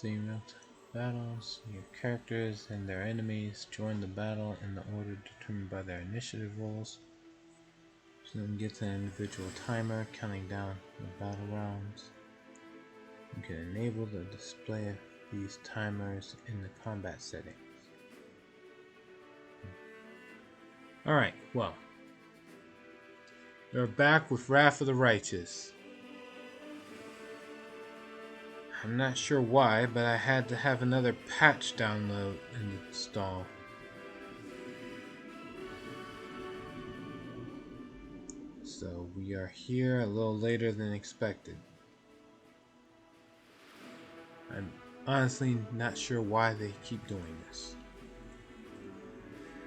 Seeing real battles, your characters and their enemies join the battle in the order determined by their initiative rolls. So then get an individual timer counting down the battle rounds. You can enable the display of these timers in the combat settings. Alright, well. We're back with Wrath of the Righteous. I'm not sure why, but I had to have another patch download and install. So we are here a little later than expected. I'm honestly not sure why they keep doing this.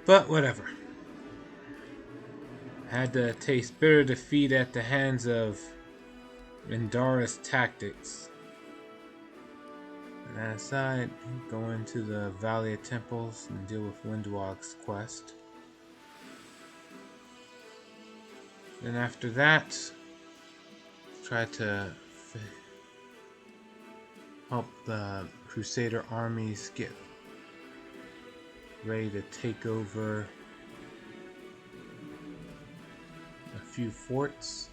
But whatever. I had to taste bitter defeat at the hands of Indara's tactics. And that aside, go into the Valley of Temples and deal with Windwalk's quest. Then after that, try to help the Crusader armies get ready to take over a few forts.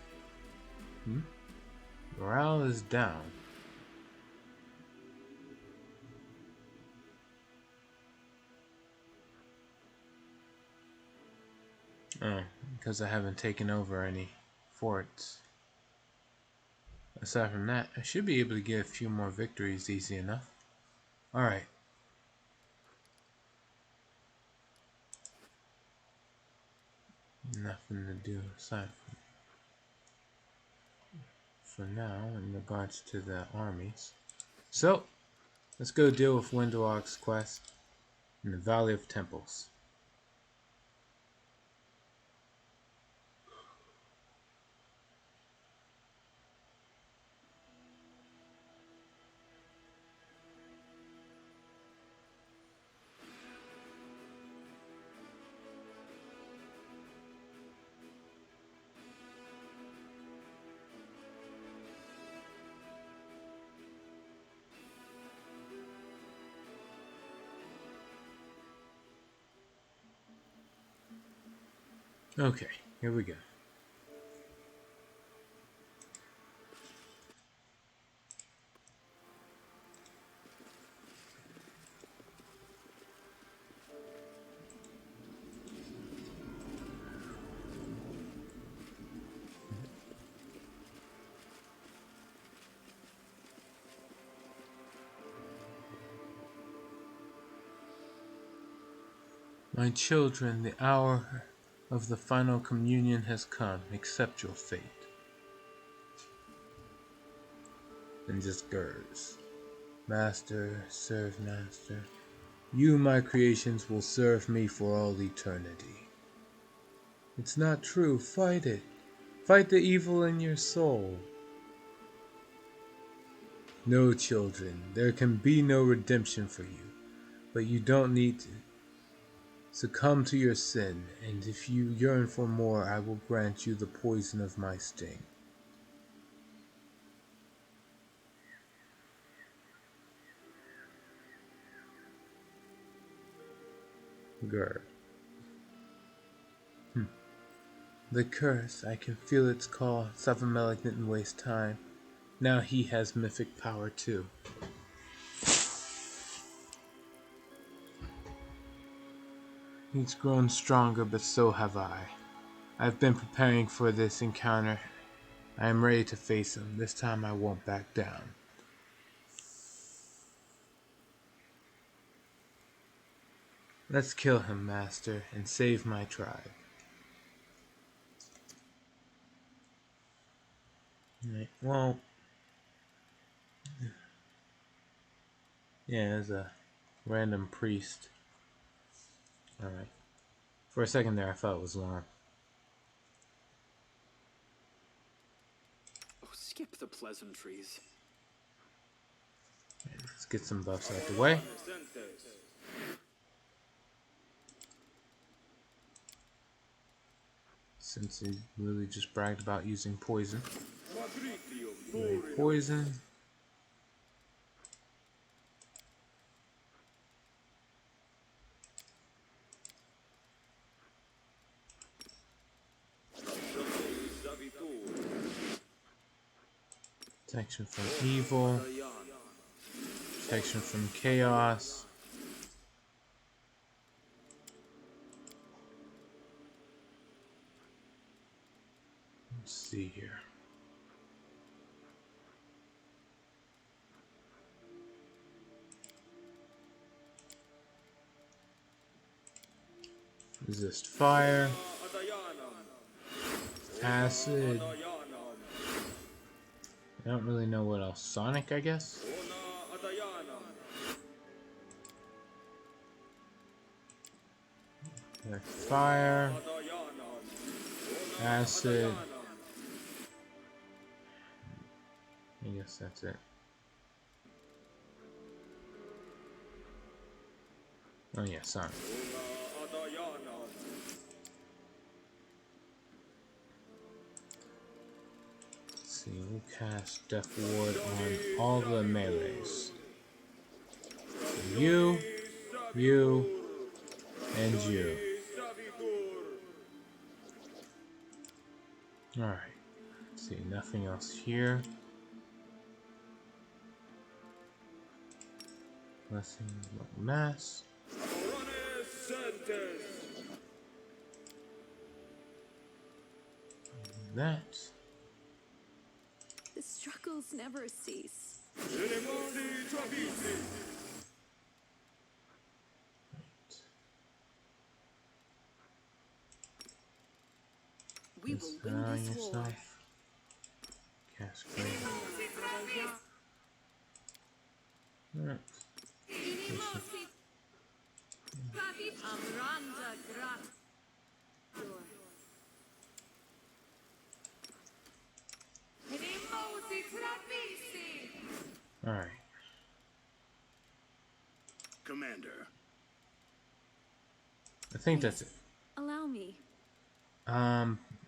Morale is down. Oh, because I haven't taken over any forts. Aside from that, I should be able to get a few more victories easy enough. Alright. Nothing to do aside for now in regards to the armies. So, let's go deal with Windwalk's quest in the Valley of Temples. Okay, here we go. My children, the hour of the final communion has come. Accept your fate. And just girds. Master, serve master. You, my creations, will serve me for all eternity. It's not true. Fight it. Fight the evil in your soul. No, children, there can be no redemption for you. But you don't need to succumb to your sin, and if you yearn for more, I will grant you the poison of my sting. Grr. The curse, I can feel its call. Safamelech didn't waste time. Now he has mythic power too. He's grown stronger, but so have I. I've been preparing for this encounter. I am ready to face him. This time I won't back down. Let's kill him, Master, and save my tribe. Right, well, yeah, there's a random priest. Alright. For a second there, I thought it was Lauren. Oh, skip the pleasantries. Right, let's get some buffs out the way. Since he really just bragged about using poison. Right, poison. Protection from evil. Protection from chaos. Let's see here. Resist fire. Acid. I don't really know what else. Sonic, I guess? Like fire. Acid. I guess that's it. Oh yeah, Sonic. Let's see, we'll cast Death Ward on all the melees. So you, and you. Alright. Let's see, nothing else here. Blessing of Mass. That. The struggles never cease. We will win this war. Cast Flame. Alright. Alright. Commander. I think that's it. Allow me.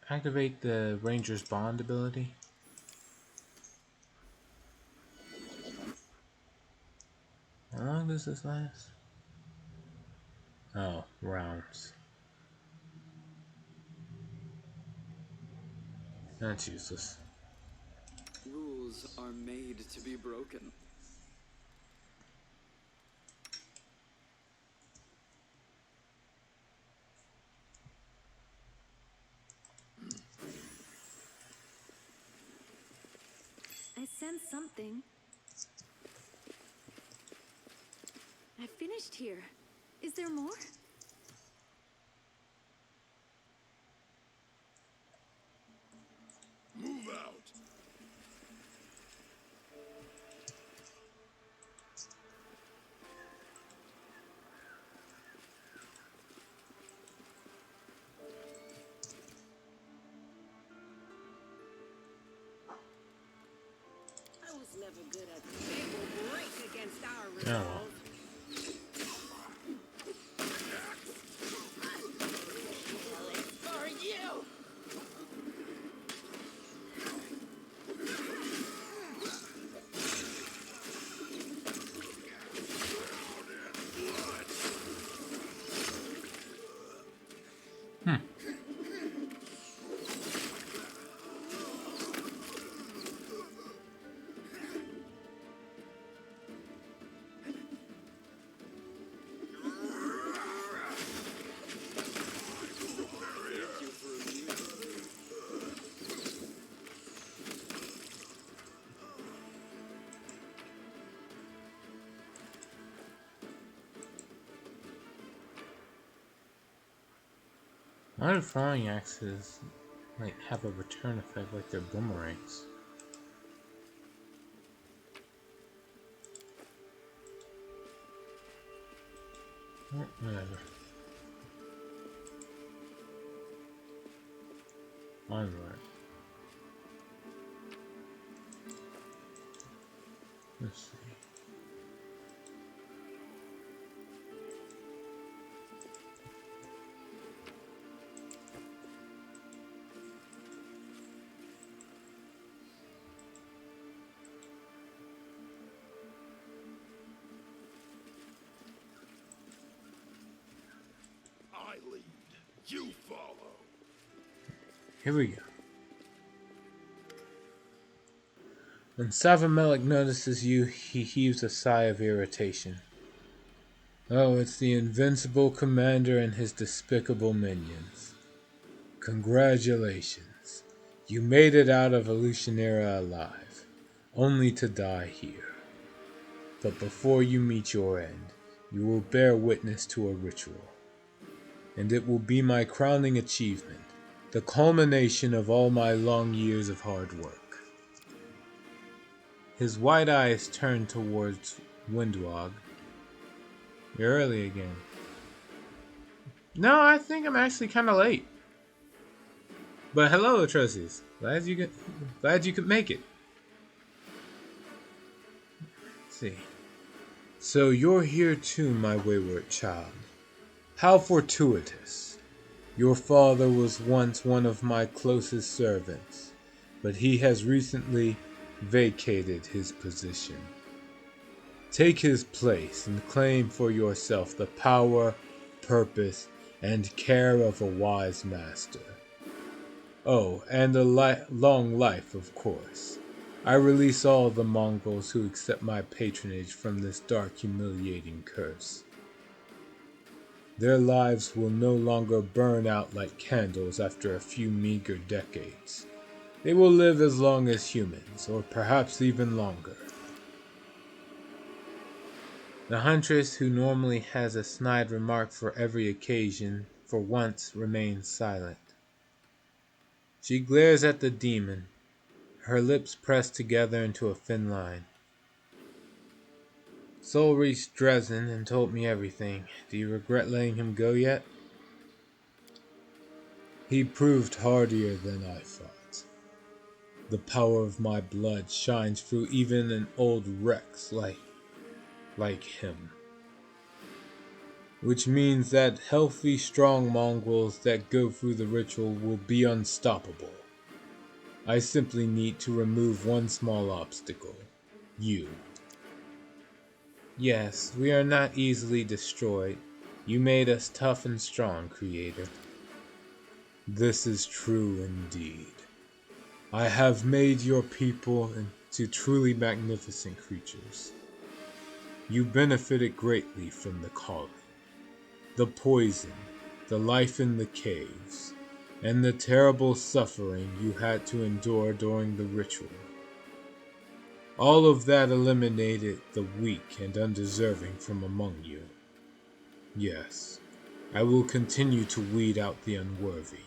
Activate the Ranger's Bond ability. How long does this last? Oh, rounds. That's useless. Rules are made to be broken. I sense something. I finished here. Is there more? Move out. I was never good at this. They will break against our Oh, resolve. well. For you! Why do throwing axes like have a return effect like they're boomerangs? Oh, whatever. I'm right. Let's see. I lead. You follow. Here we go. When Savamelik notices you, he heaves a sigh of irritation. Oh, it's the invincible commander and his despicable minions. Congratulations. You made it out of Illusionera alive, only to die here. But before you meet your end, you will bear witness to a ritual. And it will be my crowning achievement, the culmination of all my long years of hard work. His wide eyes turned towards Windwog. You're early again. No, I think I'm actually kind of late. But hello, Atrocious. Glad you could make it. Let's see. So you're here too, my wayward child. How fortuitous. Your father was once one of my closest servants, but he has recently vacated his position. Take his place and claim for yourself the power, purpose, and care of a wise master. Oh, and a long life, of course. I release all the Mongrels who accept my patronage from this dark, humiliating curse. Their lives will no longer burn out like candles after a few meager decades. They will live as long as humans, or perhaps even longer. The huntress, who normally has a snide remark for every occasion, for once remains silent. She glares at the demon, her lips pressed together into a thin line. Sol reached Dresden and told me everything. Do you regret letting him go yet? He proved hardier than I thought. The power of my blood shines through even an old Rex like him. Which means that healthy, strong mongrels that go through the ritual will be unstoppable. I simply need to remove one small obstacle. You. Yes, we are not easily destroyed. You made us tough and strong, Creator. This is true indeed. I have made your people into truly magnificent creatures. You benefited greatly from the calling. The poison, the life in the caves, and the terrible suffering you had to endure during the ritual. All of that eliminated the weak and undeserving from among you. Yes, I will continue to weed out the unworthy.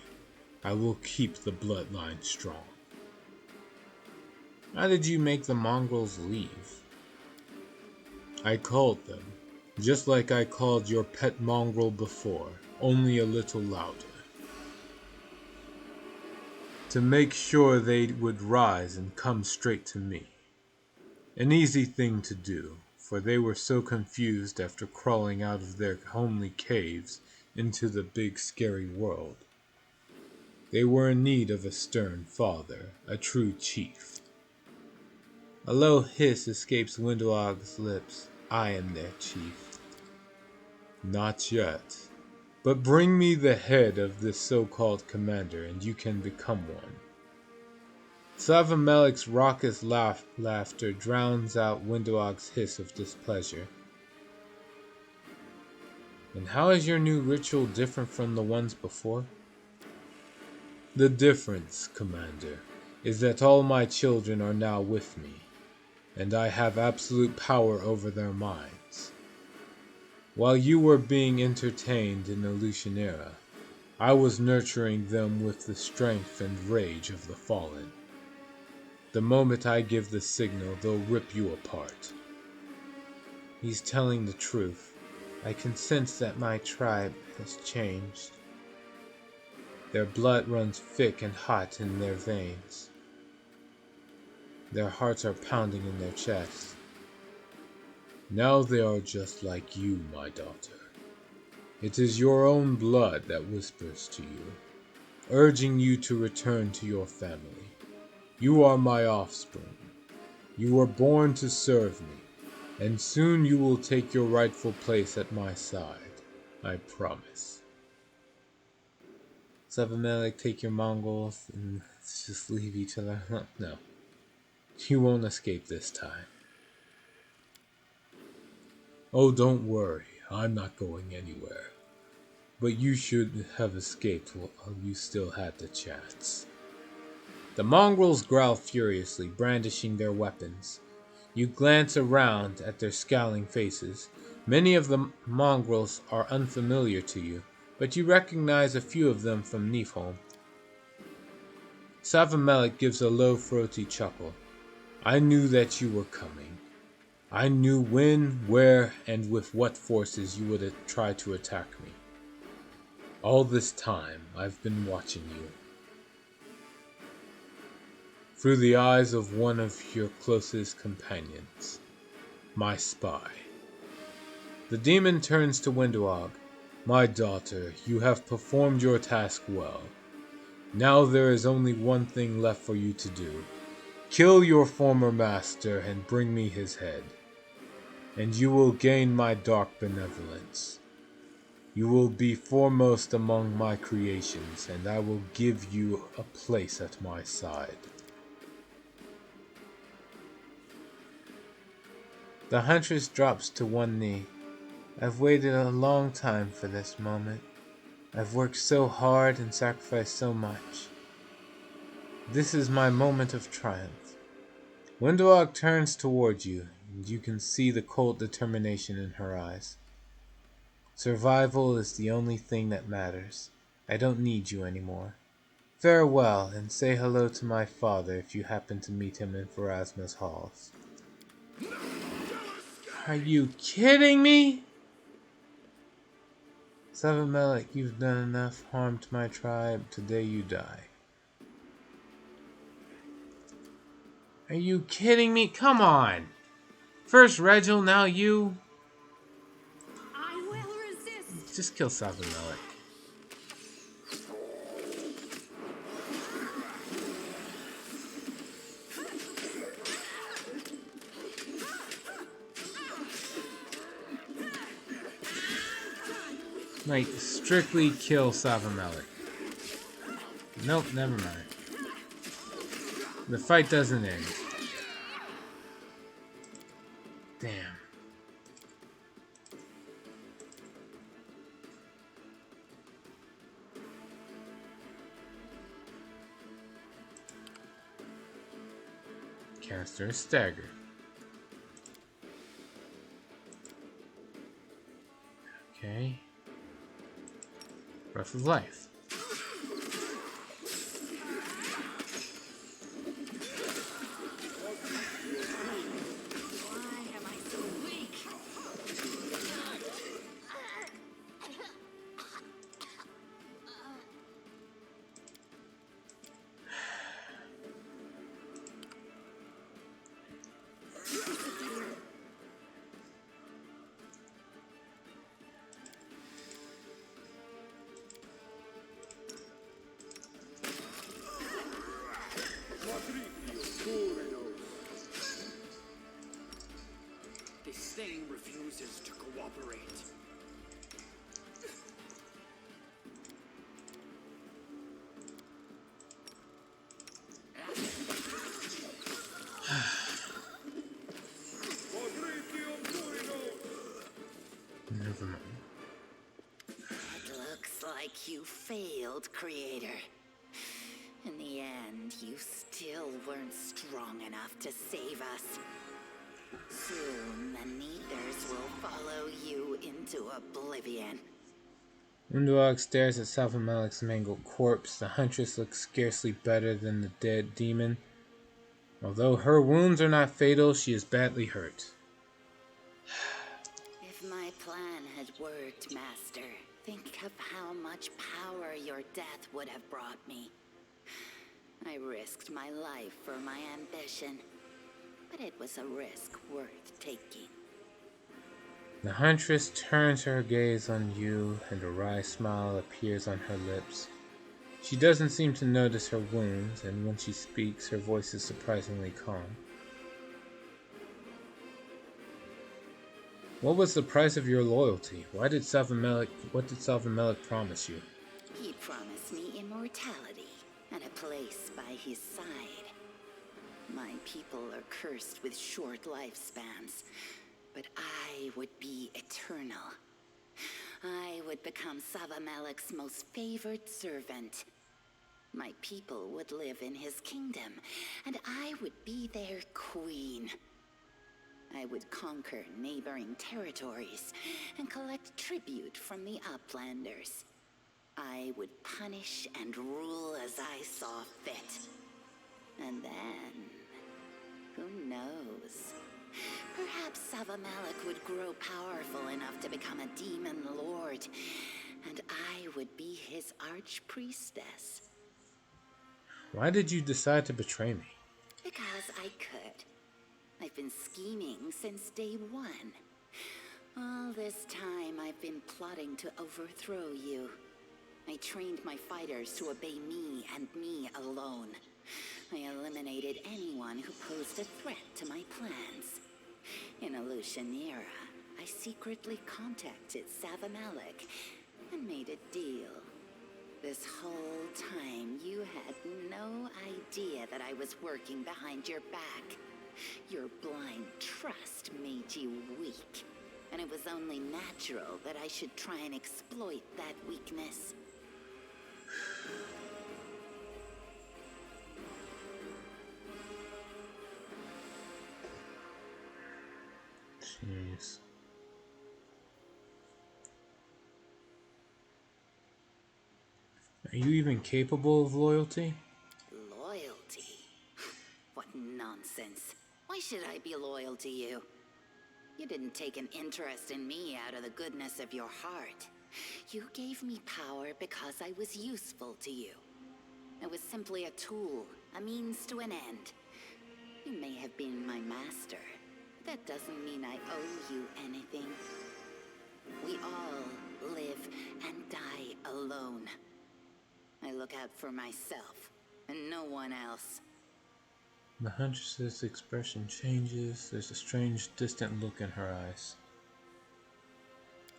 I will keep the bloodline strong. How did you make the Mongrels leave? I called them, just like I called your pet mongrel before, only a little louder. To make sure they would rise and come straight to me. An easy thing to do, for they were so confused after crawling out of their homely caves into the big scary world. They were in need of a stern father, a true chief. A low hiss escapes Windwog's lips. I am their chief. Not yet. But bring me the head of this so-called commander, and you can become one. Savamelik's raucous laughter drowns out Windwog's hiss of displeasure. And how is your new ritual different from the ones before? The difference, Commander, is that all my children are now with me, and I have absolute power over their minds. While you were being entertained in Illusionera, I was nurturing them with the strength and rage of the fallen. The moment I give the signal, they'll rip you apart. He's telling the truth. I can sense that my tribe has changed. Their blood runs thick and hot in their veins. Their hearts are pounding in their chests. Now they are just like you, my daughter. It is your own blood that whispers to you, urging you to return to your family. You are my offspring. You were born to serve me, and soon you will take your rightful place at my side. I promise. Savamelik, take your Mongols and let's just leave each other. No. You won't escape this time. Oh, don't worry. I'm not going anywhere. But you should have escaped while you still had the chance. The mongrels growl furiously, brandishing their weapons. You glance around at their scowling faces. Many of the mongrels are unfamiliar to you, but you recognize a few of them from Niflheim. Savamelic gives a low, throaty chuckle. I knew that you were coming. I knew when, where, and with what forces you would try to attack me. All this time, I've been watching you. Through the eyes of one of your closest companions, my spy. The demon turns to Windwog. My daughter, you have performed your task well. Now there is only one thing left for you to do. Kill your former master and bring me his head, and you will gain my dark benevolence. You will be foremost among my creations, and I will give you a place at my side. The huntress drops to one knee. I've waited a long time for this moment. I've worked so hard and sacrificed so much. This is my moment of triumph. Windwalk turns toward you, and you can see the cold determination in her eyes. Survival is the only thing that matters. I don't need you anymore. Farewell, and say hello to my father if you happen to meet him in Pharasma's halls. Are you kidding me? Savamelic, you've done enough harm to my tribe. Today you die. Are you kidding me? Come on! First Regil, now you? I will resist. Just kill Savamelic. Like, strictly kill Savamelic. Nope, never mind. The fight doesn't end. Damn. Caster is staggered. Okay. Breath of Life. Why am I so weak? This thing refuses to cooperate. Never mind. It looks like you failed, Creator. In the end, you still weren't strong enough to save us. Soon, the Neathers will follow you into oblivion. Windwalk stares at Savamelic's mangled corpse. The huntress looks scarcely better than the dead demon. Although her wounds are not fatal, she is badly hurt. If my plan had worked, Master, think of how much power your death would have brought me. I risked my life for my ambition, but it was a risk worth taking. The huntress turns her gaze on you, and a wry smile appears on her lips. She doesn't seem to notice her wounds, and when she speaks, her voice is surprisingly calm. What was the price of your loyalty? What did Savamelic promise you? He promised me immortality and a place by his side. My people are cursed with short lifespans, but I would be eternal. I would become Savamelik's most favored servant. My people would live in his kingdom, and I would be their queen. I would conquer neighboring territories and collect tribute from the Uplanders. I would punish and rule as I saw fit. And then, who knows? Perhaps Savamelik would grow powerful enough to become a demon lord, and I would be his archpriestess. Why did you decide to betray me? Because I could. I've been scheming since day one. All this time I've been plotting to overthrow you. I trained my fighters to obey me and me alone. I eliminated anyone who posed a threat to my plans. In Alushanira, I secretly contacted Savamelik and made a deal. This whole time, you had no idea that I was working behind your back. Your blind trust made you weak, and it was only natural that I should try and exploit that weakness. Jeez. Are you even capable of loyalty? Loyalty? What nonsense. Why should I be loyal to you? You didn't take an interest in me out of the goodness of your heart. You gave me power because I was useful to you. I was simply a tool, a means to an end. You may have been my master. That doesn't mean I owe you anything. We all live and die alone. I look out for myself, and no one else. The Huntress's expression changes. There's a strange, distant look in her eyes.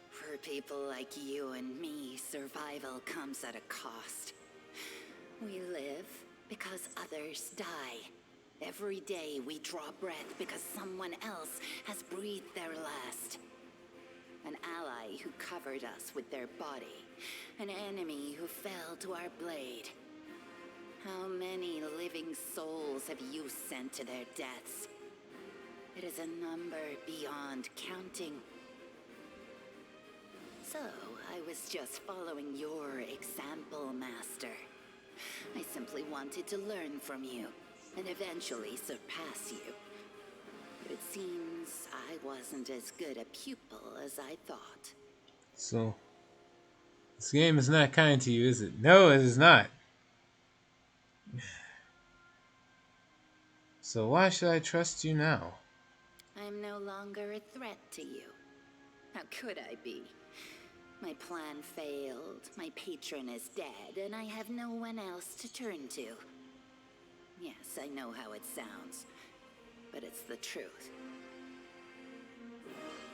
For people like you and me, survival comes at a cost. We live because others die. Every day we draw breath because someone else has breathed their last. An ally who covered us with their body. An enemy who fell to our blade. How many living souls have you sent to their deaths? It is a number beyond counting. So, I was just following your example, Master. I simply wanted to learn from you, and eventually surpass you. But it seems I wasn't as good a pupil as I thought. So, this game is not kind to you, is it? No, it is not. So why should I trust you now? I'm no longer a threat to you. How could I be? My plan failed, my patron is dead, and I have no one else to turn to. Yes, I know how it sounds, but it's the truth.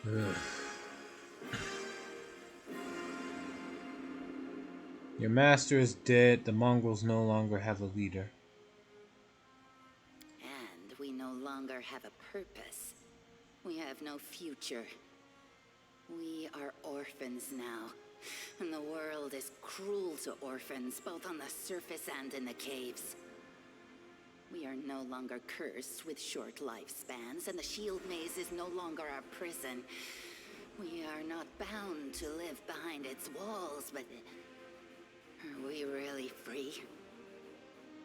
Ugh. Your master is dead. The Mongrels no longer have a leader. And we no longer have a purpose. We have no future. We are orphans now, and the world is cruel to orphans, both on the surface and in the caves. We are no longer cursed with short lifespans, and the shield maze is no longer our prison. We are not bound to live behind its walls, but are we really free?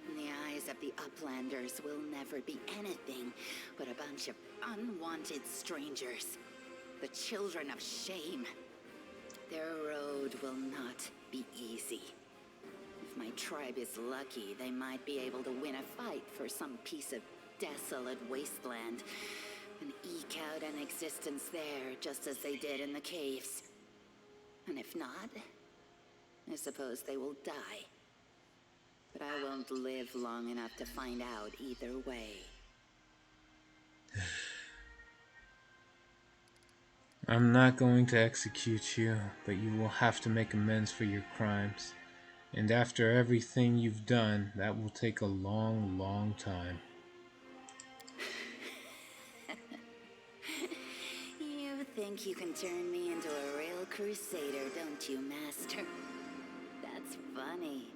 In the eyes of the Uplanders, we'll never be anything but a bunch of unwanted strangers. The children of shame. Their road will not be easy. If my tribe is lucky, they might be able to win a fight for some piece of desolate wasteland and eke out an existence there, just as they did in the caves. And if not, I suppose they will die. But I won't live long enough to find out either way. I'm not going to execute you, but you will have to make amends for your crimes. And after everything you've done, that will take a long, long time. think you can turn me into a real crusader, don't you, Master? That's funny.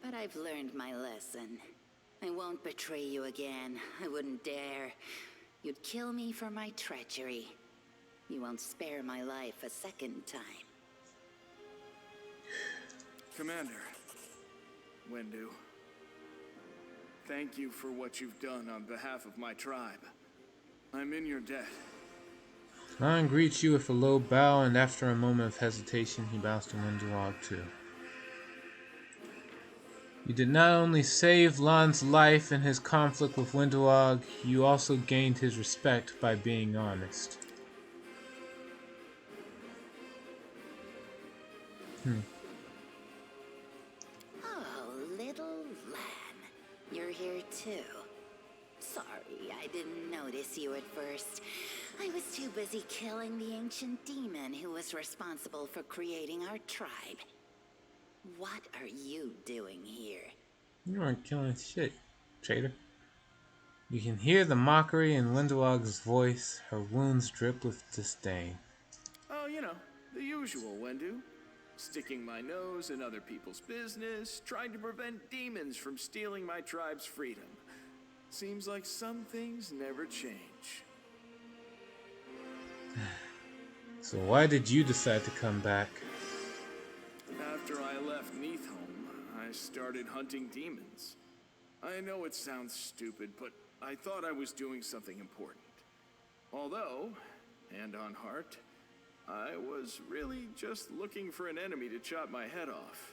But I've learned my lesson. I won't betray you again. I wouldn't dare. You'd kill me for my treachery. You won't spare my life a second time. Commander, Wendu, thank you for what you've done on behalf of my tribe. I'm in your debt. Lan greets you with a low bow, and after a moment of hesitation, he bows to Linduag too. You did not only save Lan's life in his conflict with Linduag, you also gained his respect by being honest. Oh, little Lan. You're here too. Sorry, I didn't notice you at first. I was too busy killing the ancient demon who was responsible for creating our tribe. What are you doing here? You aren't killing shit, traitor. You can hear the mockery in Linduag's voice. Her wounds drip with disdain. Oh, you know, the usual, Wendu. Sticking my nose in other people's business, trying to prevent demons from stealing my tribe's freedom. Seems like some things never change. So why did you decide to come back? After I left Neathholm, I started hunting demons. I know it sounds stupid, but I thought I was doing something important. Although, hand on heart, I was really just looking for an enemy to chop my head off.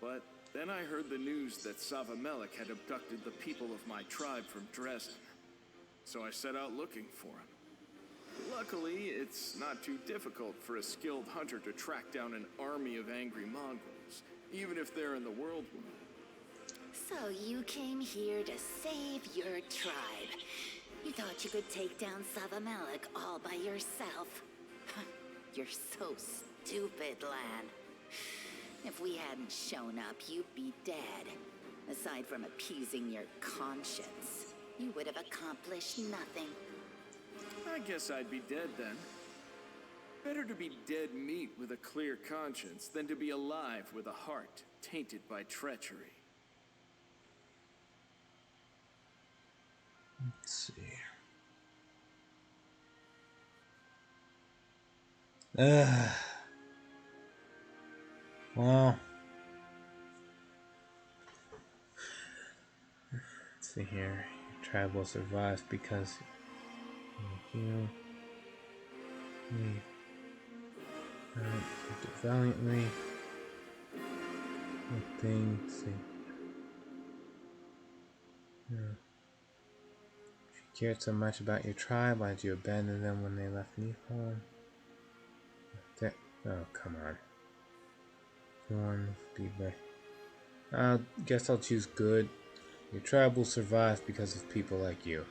But then I heard the news that Savamelek had abducted the people of my tribe from Dresden. So I set out looking for him. Luckily, it's not too difficult for a skilled hunter to track down an army of angry Mongrels, even if they're in the world wound. So you came here to save your tribe. You thought you could take down Savamelek all by yourself. You're so stupid, Lan. If we hadn't shown up, you'd be dead. Aside from appeasing your conscience, you would have accomplished nothing. I guess I'd be dead then. Better to be dead meat with a clear conscience than to be alive with a heart tainted by treachery. Let's see. Well, let's see here. Your tribe will survive because you did valiantly. One thing, see. Yeah. If you cared so much about your tribe, why did you abandon them when they left Neathholm? Oh, come on. Be back. I guess I'll choose good. Your tribe will survive because of people like you.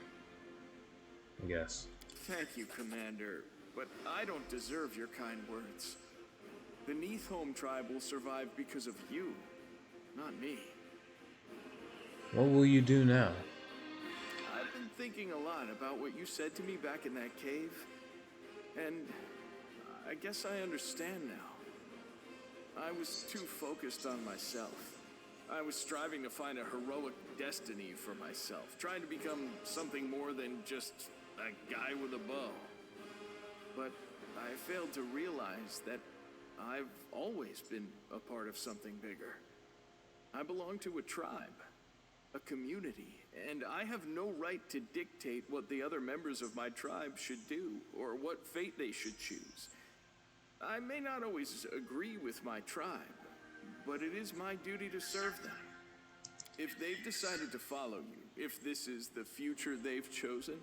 I guess. Thank you, Commander, but I don't deserve your kind words. The Neathholm tribe will survive because of you, not me. What will you do now? I've been thinking a lot about what you said to me back in that cave, and I guess I understand now. I was too focused on myself. I was striving to find a heroic destiny for myself, trying to become something more than just a guy with a bow. But I failed to realize that I've always been a part of something bigger. I belong to a tribe, a community, and I have no right to dictate what the other members of my tribe should do or what fate they should choose. I may not always agree with my tribe, but it is my duty to serve them. If they've decided to follow you, if this is the future they've chosen,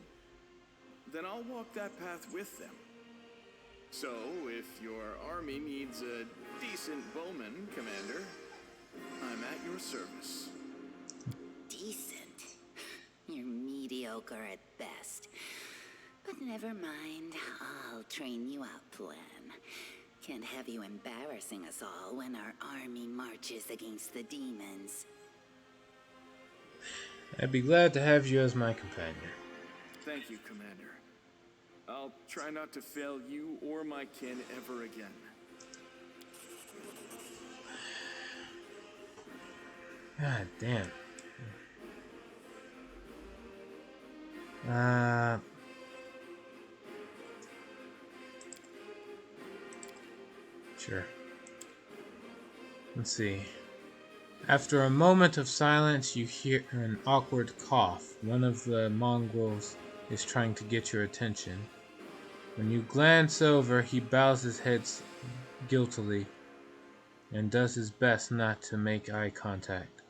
then I'll walk that path with them. So, if your army needs a decent bowman, Commander, I'm at your service. Decent? You're mediocre at best. But never mind, I'll train you up, Lan. Can't have you embarrassing us all when our army marches against the demons. I'd be glad to have you as my companion. Thank you, Commander. I'll try not to fail you or my kin ever again. God damn. Sure. Let's see. After a moment of silence, you hear an awkward cough. One of the mongrels is trying to get your attention. When you glance over, he bows his head guiltily and does his best not to make eye contact.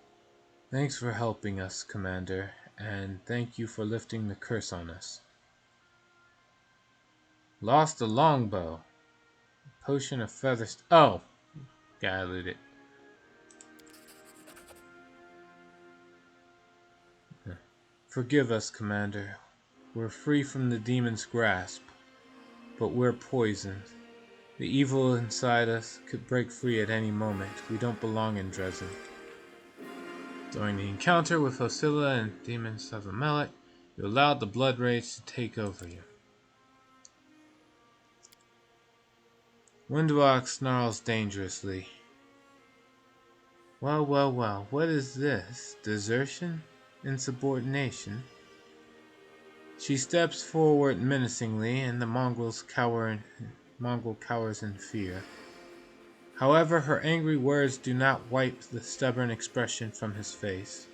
Thanks for helping us, Commander, and thank you for lifting the curse on us. Lost a longbow. Potion of feathers. Oh! Gotta loot it. Forgive us, Commander. We're free from the demon's grasp, but we're poisoned. The evil inside us could break free at any moment. We don't belong in Dresden. During the encounter with Hosilla and Demon Savamelech, you allowed the blood rage to take over you. Windwalk snarls dangerously. Well, well, well, what is this? Desertion? Insubordination? She steps forward menacingly, and the Mongol cowers in fear. However, her angry words do not wipe the stubborn expression from his face.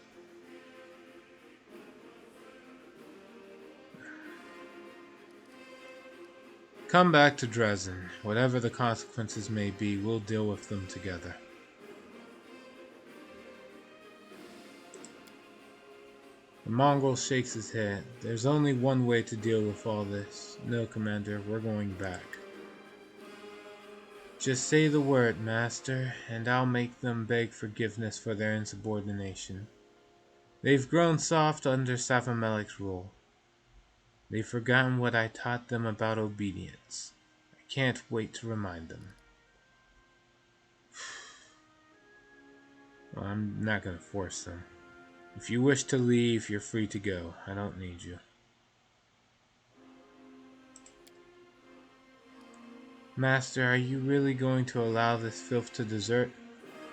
Come back to Dresden. Whatever the consequences may be, we'll deal with them together. The Mongol shakes his head. There's only one way to deal with all this. No, Commander, we're going back. Just say the word, Master, and I'll make them beg forgiveness for their insubordination. They've grown soft under Savamelech's rule. They've forgotten what I taught them about obedience. I can't wait to remind them. Well, I'm not going to force them. If you wish to leave, you're free to go. I don't need you. Master, are you really going to allow this filth to desert?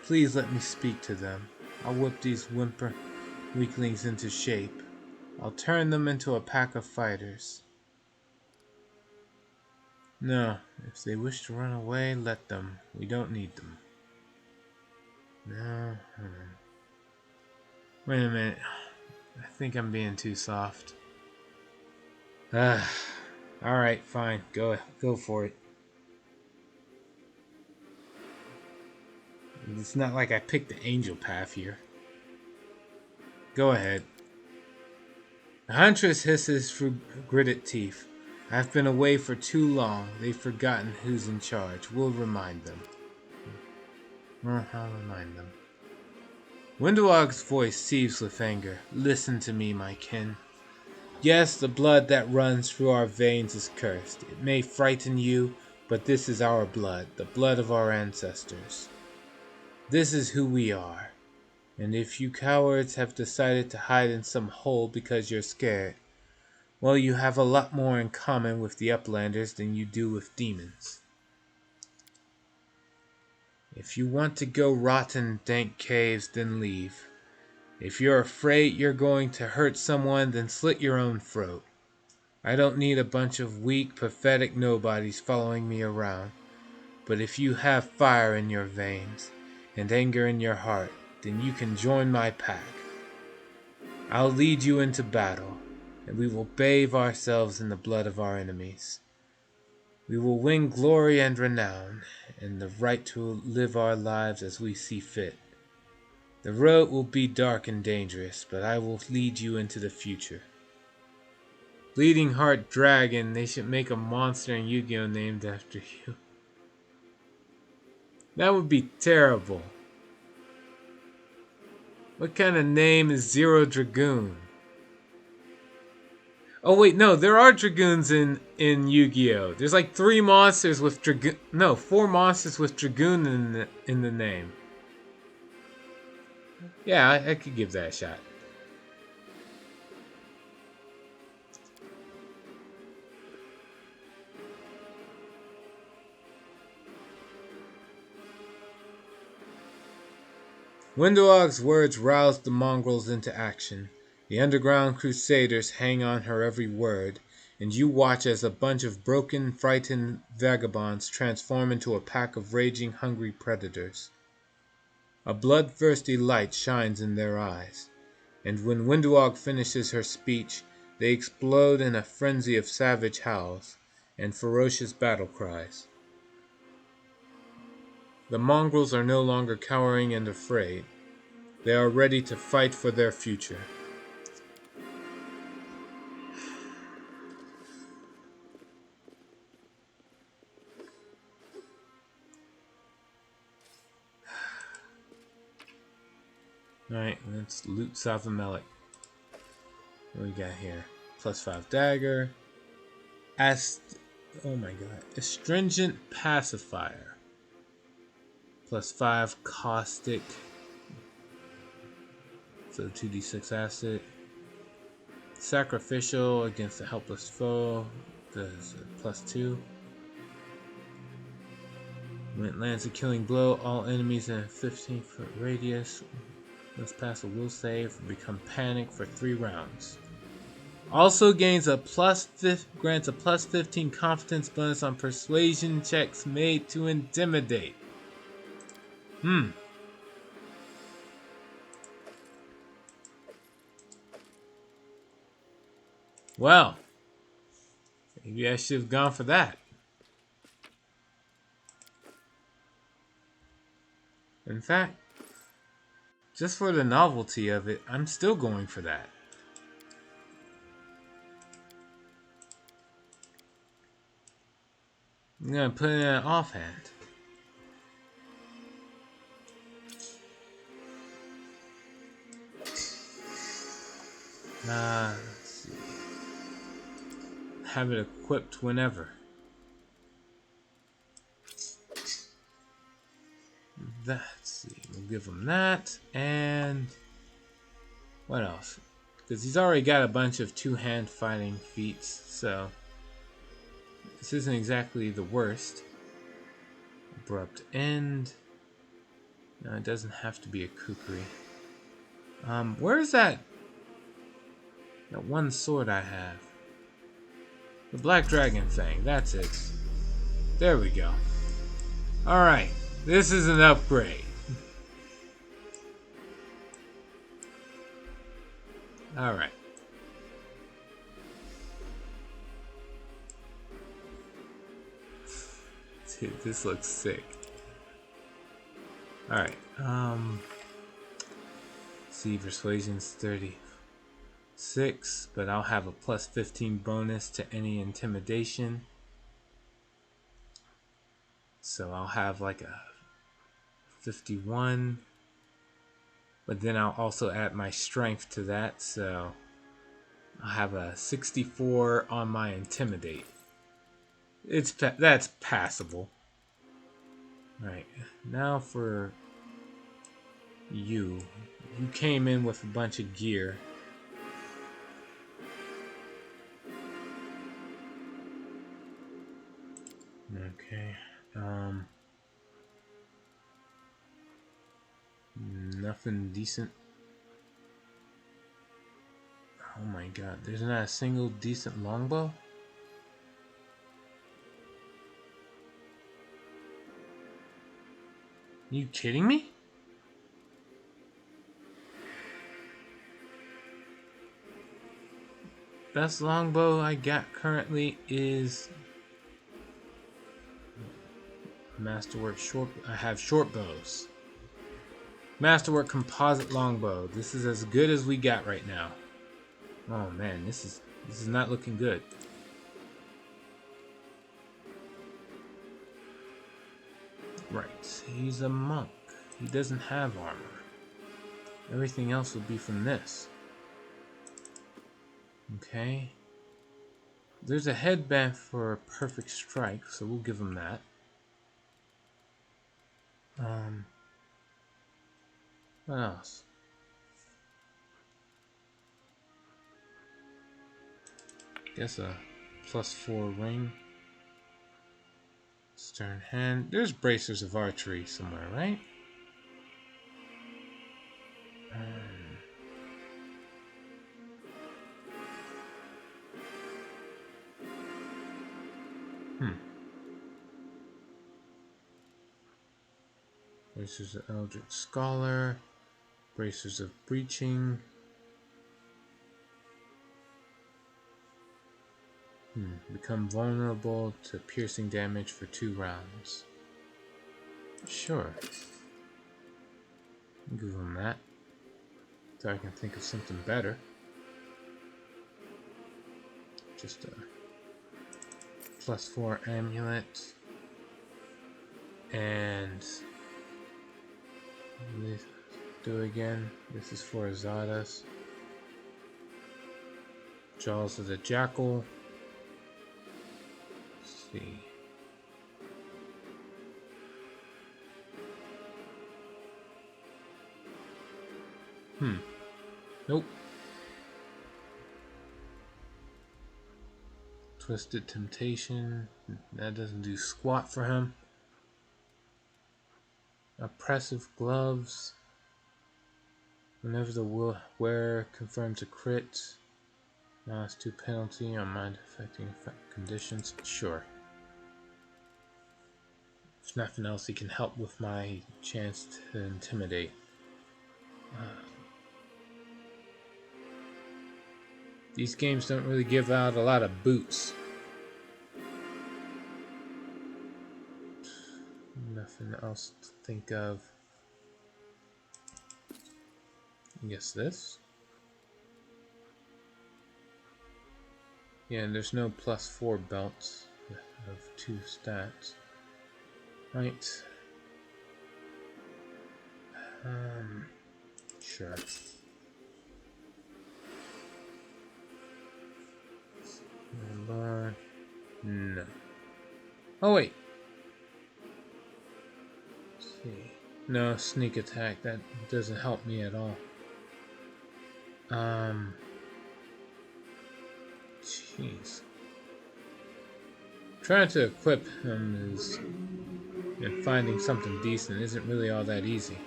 Please let me speak to them. I'll whip these weaklings into shape. I'll turn them into a pack of fighters. No, if they wish to run away, let them. We don't need them. No. Wait a minute. I think I'm being too soft. Alright, fine. Go for it. It's not like I picked the angel path here. Go ahead. The huntress hisses through gritted teeth. I've been away for too long. They've forgotten who's in charge. We'll remind them. I'll remind them. Windwalk's voice seethes with anger. Listen to me, my kin. Yes, the blood that runs through our veins is cursed. It may frighten you, but this is our blood, the blood of our ancestors. This is who we are. And if you cowards have decided to hide in some hole because you're scared, well, you have a lot more in common with the Uplanders than you do with demons. If you want to go rot in dank caves, then leave. If you're afraid you're going to hurt someone, then slit your own throat. I don't need a bunch of weak, pathetic nobodies following me around. But if you have fire in your veins and anger in your heart, then you can join my pack. I'll lead you into battle, and we will bathe ourselves in the blood of our enemies. We will win glory and renown, and the right to live our lives as we see fit. The road will be dark and dangerous, but I will lead you into the future. Bleeding Heart Dragon, they should make a monster in Yu-Gi-Oh! Named after you. That would be terrible. What kind of name is Zero Dragoon? Oh wait, no, there are Dragoons in Yu-Gi-Oh! There's like 3 monsters with Dragoon. No, 4 monsters with Dragoon in the name. Yeah, I could give that a shot. Windowog's words roused the mongrels into action. The underground crusaders hang on her every word, and you watch as a bunch of broken, frightened vagabonds transform into a pack of raging, hungry predators. A bloodthirsty light shines in their eyes, and when Windowog finishes her speech, they explode in a frenzy of savage howls and ferocious battle cries. The mongrels are no longer cowering and afraid. They are ready to fight for their future. Alright, let's loot South of Melik. What we got here? +5 dagger. Oh my god. Astringent pacifier. +5 caustic. So 2d6 acid. Sacrificial against a helpless foe. Does +2. When it lands a killing blow, all enemies in a 15-foot radius must pass a will save or become panicked for 3 rounds. Also grants a +15 confidence bonus on persuasion checks made to intimidate. Well, maybe I should have gone for that. In fact, just for the novelty of it, I'm still going for that. I'm gonna put it in an offhand. Let's see. Have it equipped whenever. Let's see. We'll give him that. And what else? Because he's already got a bunch of two-hand fighting feats, so this isn't exactly the worst. Abrupt end. No, it doesn't have to be a kukri. Where is that one sword I have? The Black Dragon Fang, that's it. There we go. Alright, this is an upgrade. Alright. Dude, this looks sick. Alright, see, persuasion's 36, but I'll have a +15 bonus to any intimidation. So I'll have like a 51, but then I'll also add my strength to that, so I'll have a 64 on my intimidate. That's passable. Alright, now for you. You came in with a bunch of gear. Okay. Nothing decent. Oh my god, there's not a single decent longbow? Are you kidding me? Best longbow I got currently is Masterwork short. I have short bows. Masterwork composite longbow. This is as good as we got right now. Oh man, this is not looking good. Right, he's a monk. He doesn't have armor. Everything else would be from this. Okay. There's a headband for a perfect strike, so we'll give him that. What else? Guess a +4 ring. Stern hand. There's bracers of archery somewhere, right? Bracers of Eldritch Scholar. Bracers of Breaching. Become vulnerable to piercing damage for 2 rounds. Sure. I'll give him that. So I can think of something better. Just a +4 amulet. And let's do it again. This is for Azadas. Jaws of the Jackal. Let's see. Nope. Twisted Temptation. That doesn't do squat for him. Oppressive Gloves. Whenever the wearer confirms a crit, -2 penalty on mind affecting conditions. Sure. If nothing else, he can help with my chance to intimidate. These games don't really give out a lot of boots. Nothing else to think of. I guess this. Yeah, and there's no +4 belts of 2 stats. Right. Sure. No. Oh wait. Let's see. No, sneak attack. That doesn't help me at all. Jeez. Trying to equip him is, and finding something decent isn't really all that easy.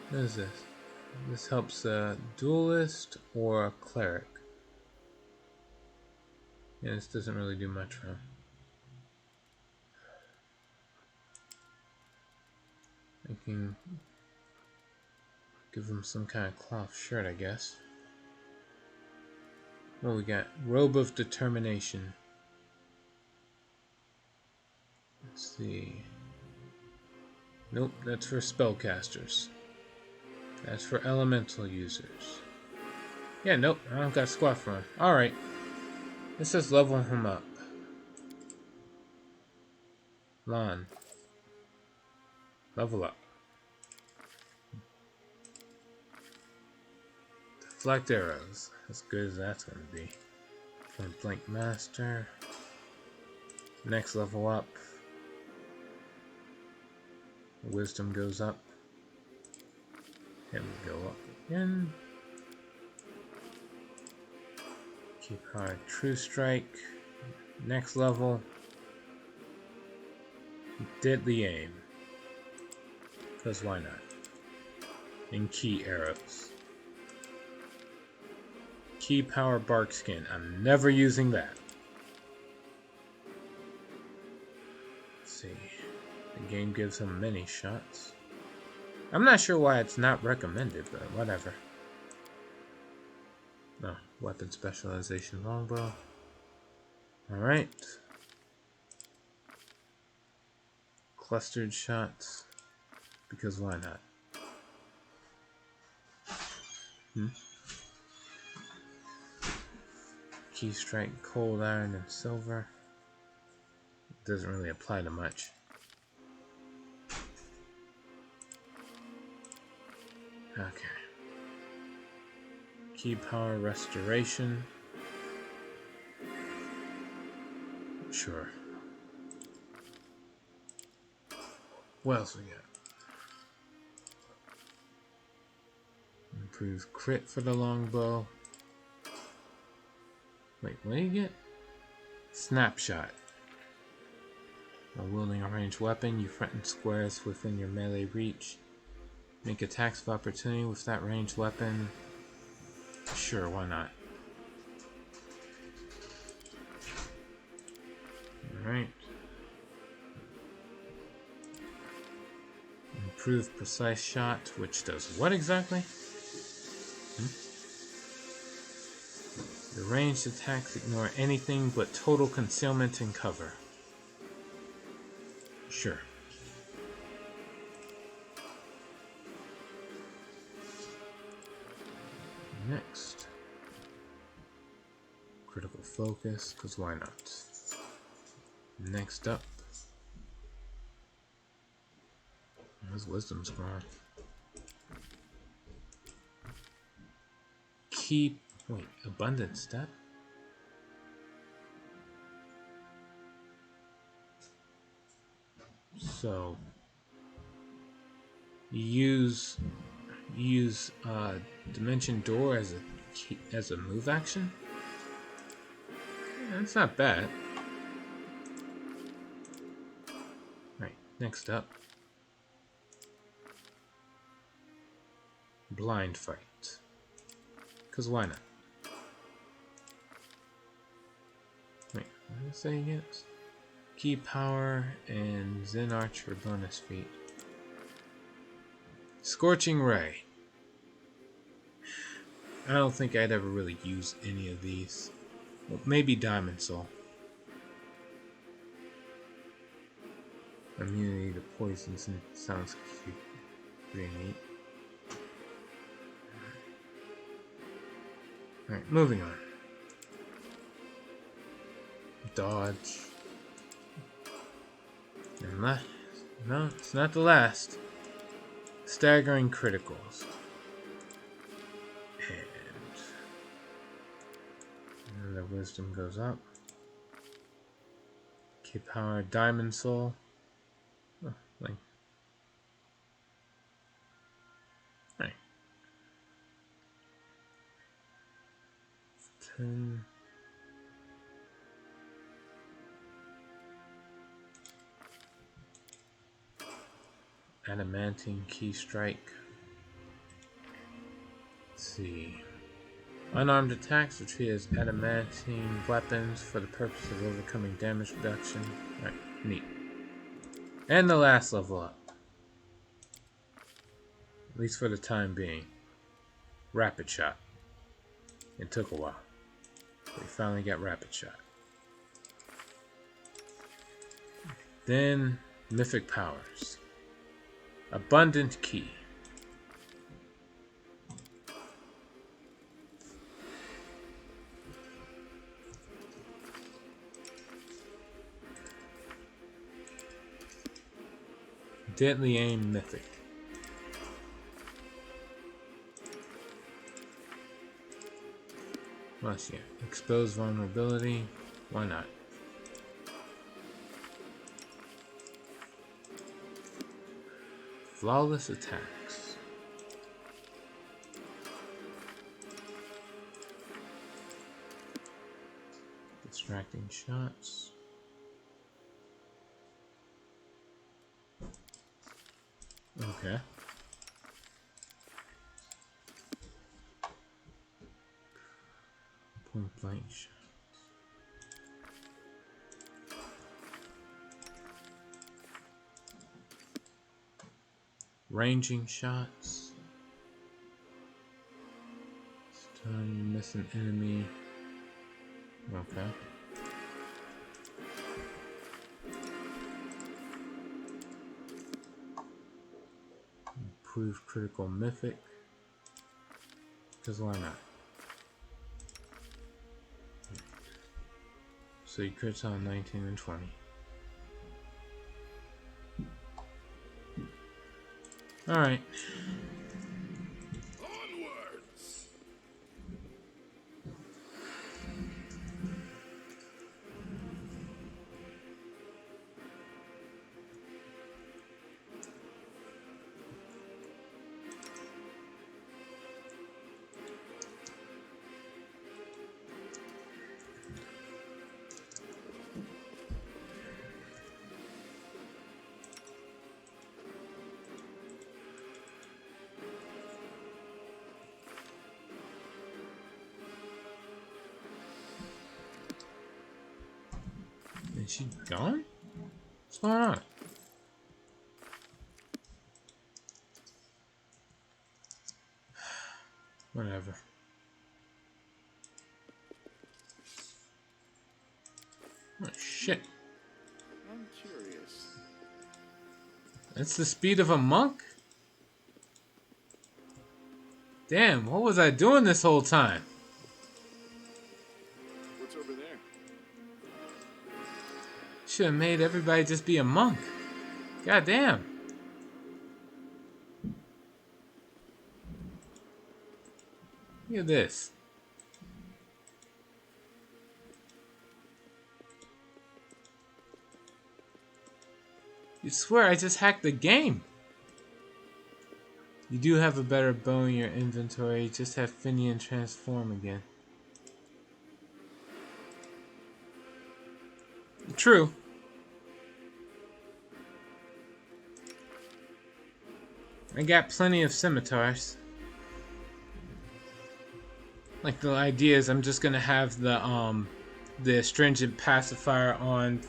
What is this? This helps a duelist or a cleric. Yeah, this doesn't really do much for him. I can give him some kind of cloth shirt, I guess. What we got? Robe of Determination. Let's see. Nope, that's for spellcasters. That's for elemental users. Yeah, nope, I don't got squat for him. Alright. Let's just level him up. Lon. Level up. Deflect arrows. As good as that's going to be. Point Blank Master. Next level up. Wisdom goes up. And we go up again. Keep hard. True Strike. Next level. Deadly Aim. Because why not? And Key Arrows. Key Power Bark Skin. I'm never using that. Let's see. The game gives him many shots. I'm not sure why it's not recommended, but whatever. No, weapon specialization longbow. Alright. Clustered shots. Because why not? Key strike, cold iron, and silver. It doesn't really apply to much. Okay. Key power restoration. Sure. What else we got? Improves crit for the longbow. Wait, what do you get? Snapshot. While wielding a ranged weapon, you threaten squares within your melee reach. Make attacks of opportunity with that ranged weapon. Sure, why not? Alright. Improved precise shot, which does what exactly? The ranged attacks ignore anything but total concealment and cover. Sure. Next. Critical focus, because why not? Next up. His wisdom's gone. Keep. Wait, abundant step? So. Use Dimension Door as a move action? Yeah, that's not bad. Right, next up. Blind Fight. Because why not? Wait, what did I say again? Key Power and Zen Archer bonus feat. Scorching Ray. I don't think I'd ever really use any of these. Well, maybe Diamond Soul. Immunity to poisons and sounds cute. Pretty neat. Alright, moving on. Dodge. And no, it's not the last. Staggering criticals. And the wisdom goes up. Key Power, Diamond Soul. Oh, like. Right. 10. Adamantine Key Strike. Let's see. Unarmed attacks are treated as adamantine weapons for the purpose of overcoming damage reduction. Alright, neat. And the last level up. At least for the time being. Rapid Shot. It took a while. But we finally got Rapid Shot. Then, Mythic Powers. Abundant Key. Deadly Aim Mythic. Plus, yeah. Expose Vulnerability. Why not? Flawless Attacks. Distracting Shots. Okay. Point blank shots. Ranging shots. Stun, miss an enemy. Okay. Improve critical mythic. Because why not? So you crits on 19 and 20. Alright. Onwards! Is she gone? What's going on? Whatever. Oh, shit. I'm curious. That's the speed of a monk? Damn, what was I doing this whole time? What's over there? Should have made everybody just be a monk. God damn. Look at this. You swear I just hacked the game. You do have a better bow in your inventory. Just have Finian transform again. True. I got plenty of scimitars. Like, the idea is I'm just gonna have the astringent pacifier on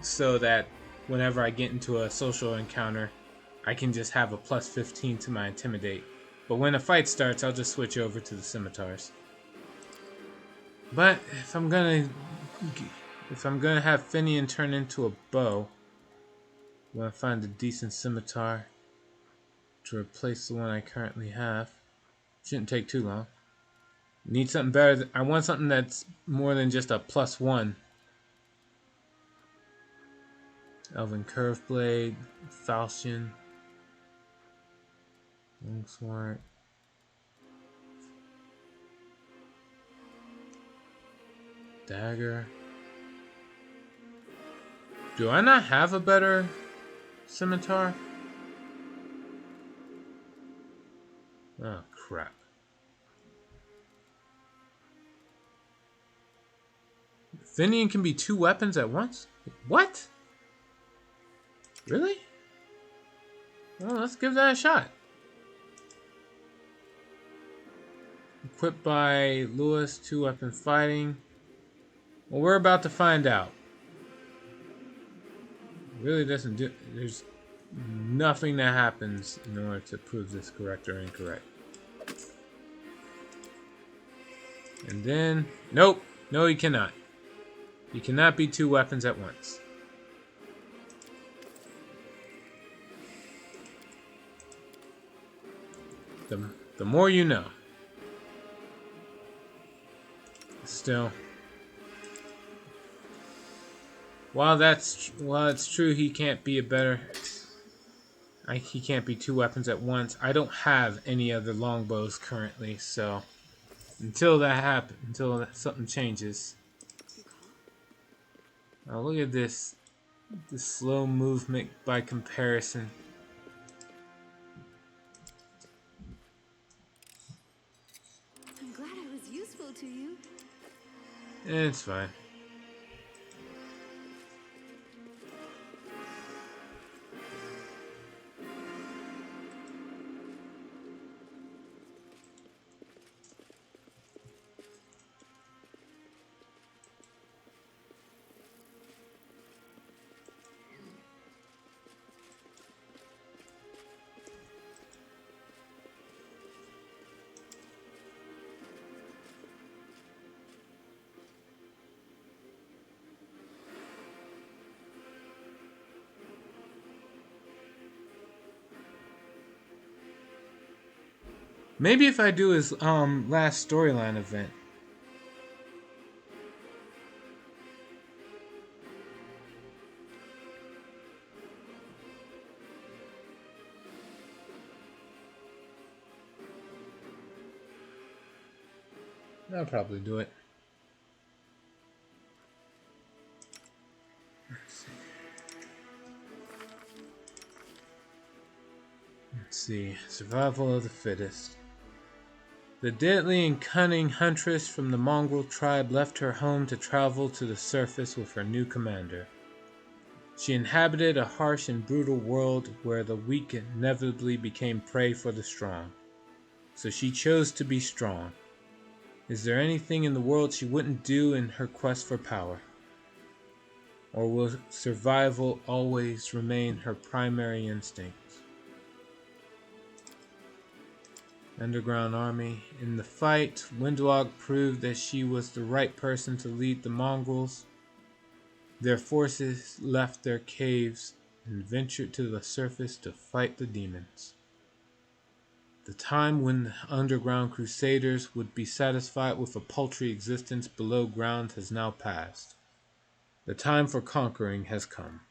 so that whenever I get into a social encounter, I can just have a plus 15 to my intimidate. But when a fight starts, I'll just switch over to the scimitars. But if I'm gonna have Finian turn into a bow, I'm gonna find a decent scimitar to replace the one I currently have. Shouldn't take too long. Need something better. I want something that's more than just a +1. Elven Curve Blade, Falchion, Longsword. Dagger. Do I not have a better scimitar? Oh, crap. Finian can be 2 weapons at once? What? Really? Well, let's give that a shot. Equipped by Lewis, 2 weapon fighting. Well, we're about to find out. It really doesn't do. There's nothing that happens in order to prove this correct or incorrect. And then, nope, no, you cannot. You cannot be 2 weapons at once. The more you know. Still, while it's true he can't be he can't be 2 weapons at once. I don't have any other longbows currently, so until that happens, something changes. Oh, look at this slow movement by comparison. I'm glad I was useful to you. It's fine. Maybe if I do his last storyline event. I'll probably do it. Let's see. Survival of the fittest. The deadly and cunning huntress from the Mongrel tribe left her home to travel to the surface with her new commander. She inhabited a harsh and brutal world where the weak inevitably became prey for the strong. So she chose to be strong. Is there anything in the world she wouldn't do in her quest for power? Or will survival always remain her primary instinct? Underground Army. In the fight, Windwalk proved that she was the right person to lead the Mongrels. Their forces left their caves and ventured to the surface to fight the demons. The time when the underground crusaders would be satisfied with a paltry existence below ground has now passed. The time for conquering has come.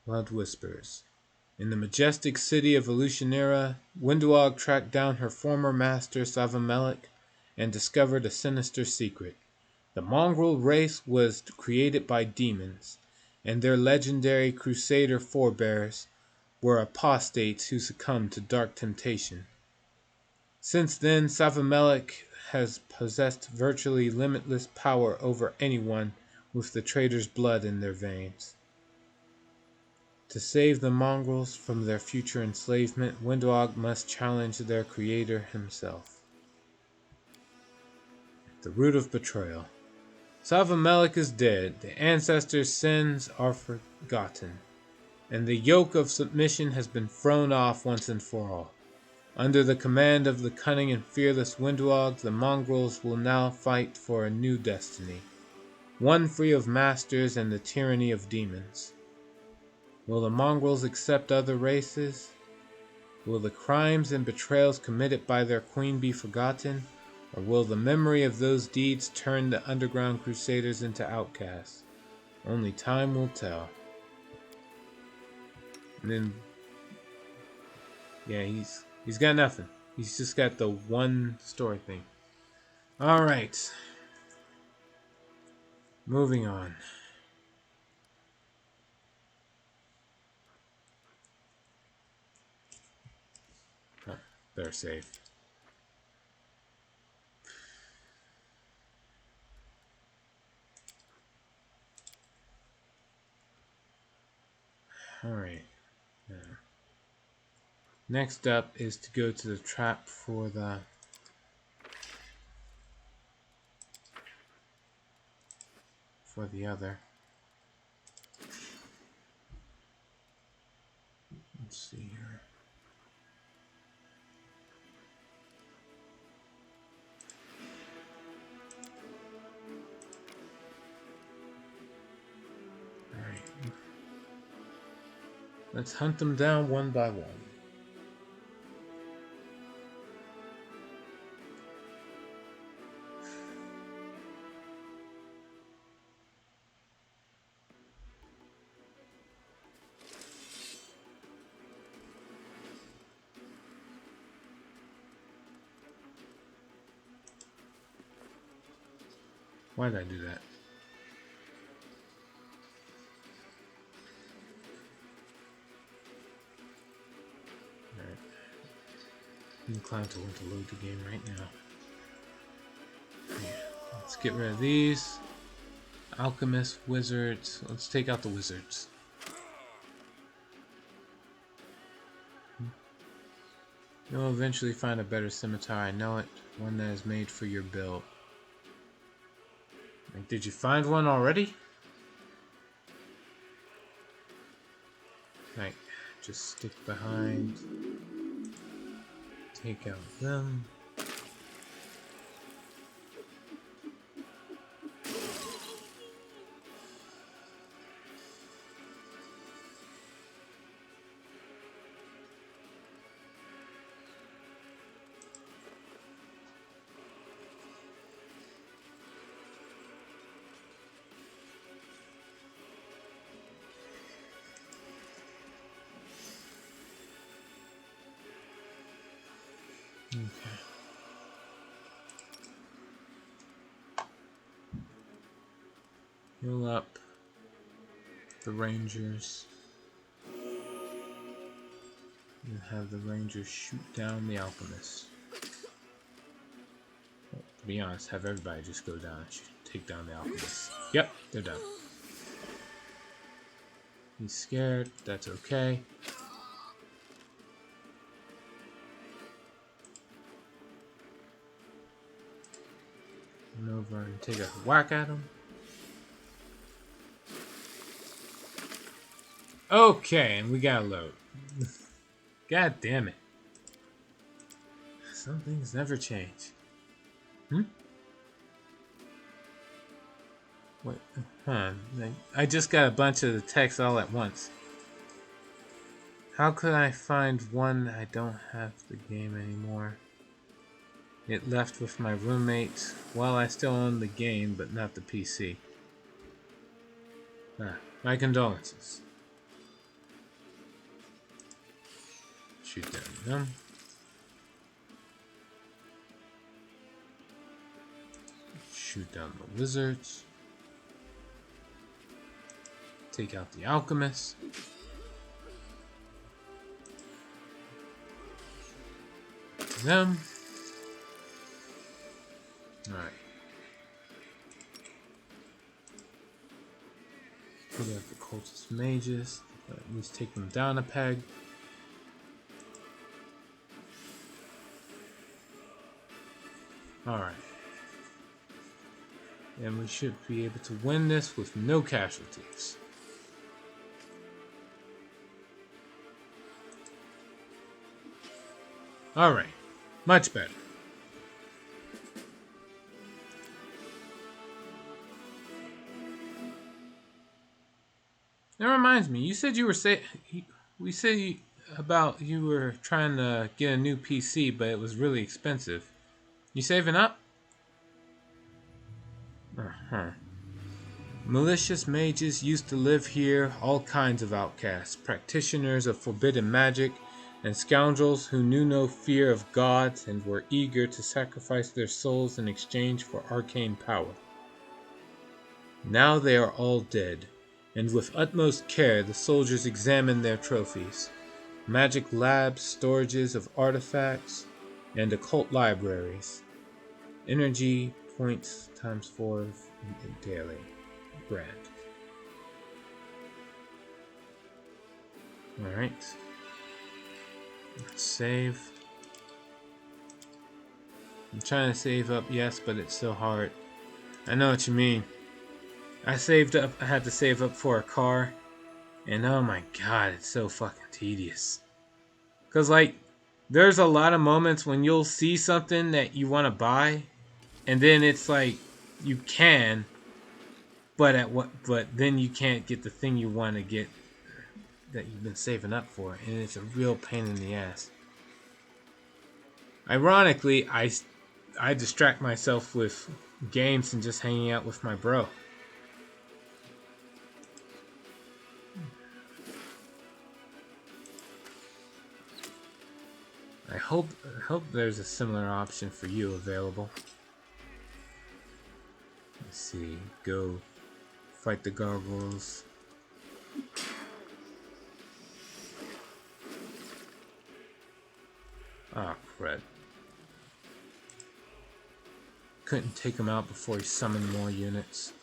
Blood Whispers. In the majestic city of Elutionera, Windwalk tracked down her former master Savamelek and discovered a sinister secret. The mongrel race was created by demons, and their legendary crusader forebears were apostates who succumbed to dark temptation. Since then, Savamelek has possessed virtually limitless power over anyone with the traitor's blood in their veins. To save the mongrels from their future enslavement, Windwalk must challenge their creator himself. The root of betrayal. Savamelek is dead, the ancestors' sins are forgotten, and the yoke of submission has been thrown off once and for all. Under the command of the cunning and fearless Windwalk, the mongrels will now fight for a new destiny, one free of masters and the tyranny of demons. Will the mongrels accept other races? Will the crimes and betrayals committed by their queen be forgotten? Or will the memory of those deeds turn the underground crusaders into outcasts? Only time will tell. And then, yeah, he's got nothing. He's just got the one story thing. Alright. Moving on. Oh, better save. Alright. Next up is to go to the trap for the other. Let's see here. Alright. Let's hunt them down one by one. Why did I do that? Alright. I'm inclined to want to load the game right now. Yeah. Let's get rid of these. Alchemists, wizards. Let's take out the wizards. You'll eventually find a better scimitar, I know it. One that is made for your build. Like, did you find one already? Like, just stick behind. Take out them. Okay. Heal up the rangers. And have the rangers shoot down the alchemists. Well, to be honest, have everybody just go down and take down the alchemists. Yep, they're done. He's scared, that's okay. Run over and take a whack at him. Okay, and we gotta load. God damn it. Some things never change. What? Huh. I just got a bunch of the text all at once. How could I find one? I don't have the game anymore. It left with my roommate. Well, I still own the game, but not the PC. My condolences. Shoot down them. Shoot down the wizards. Take out the alchemist. Them. Alright. Put out the cultist mages. At least take them down a peg. Alright. And we should be able to win this with no casualties. Alright. Much better. That reminds me, you said you were we said about you were trying to get a new PC, but it was really expensive. You saving up? Uh-huh. Malicious mages used to live here, all kinds of outcasts, practitioners of forbidden magic, and scoundrels who knew no fear of gods and were eager to sacrifice their souls in exchange for arcane power. Now they are all dead, and with utmost care the soldiers examine their trophies. Magic labs, storages of artifacts, and occult libraries. Energy points times 4 daily. Brand. Alright. Let's save. I'm trying to save up, yes, but it's so hard. I know what you mean. I saved up, I had to save up for a car, and oh my god, it's so fucking tedious. Cause like, there's a lot of moments when you'll see something that you want to buy, and then it's like, you can, but then you can't get the thing you want to get that you've been saving up for, and it's a real pain in the ass. Ironically, I distract myself with games and just hanging out with my bro. I hope there's a similar option for you available. Let's see. Go fight the gargoyles. Ah, crud. Couldn't take him out before he summoned more units.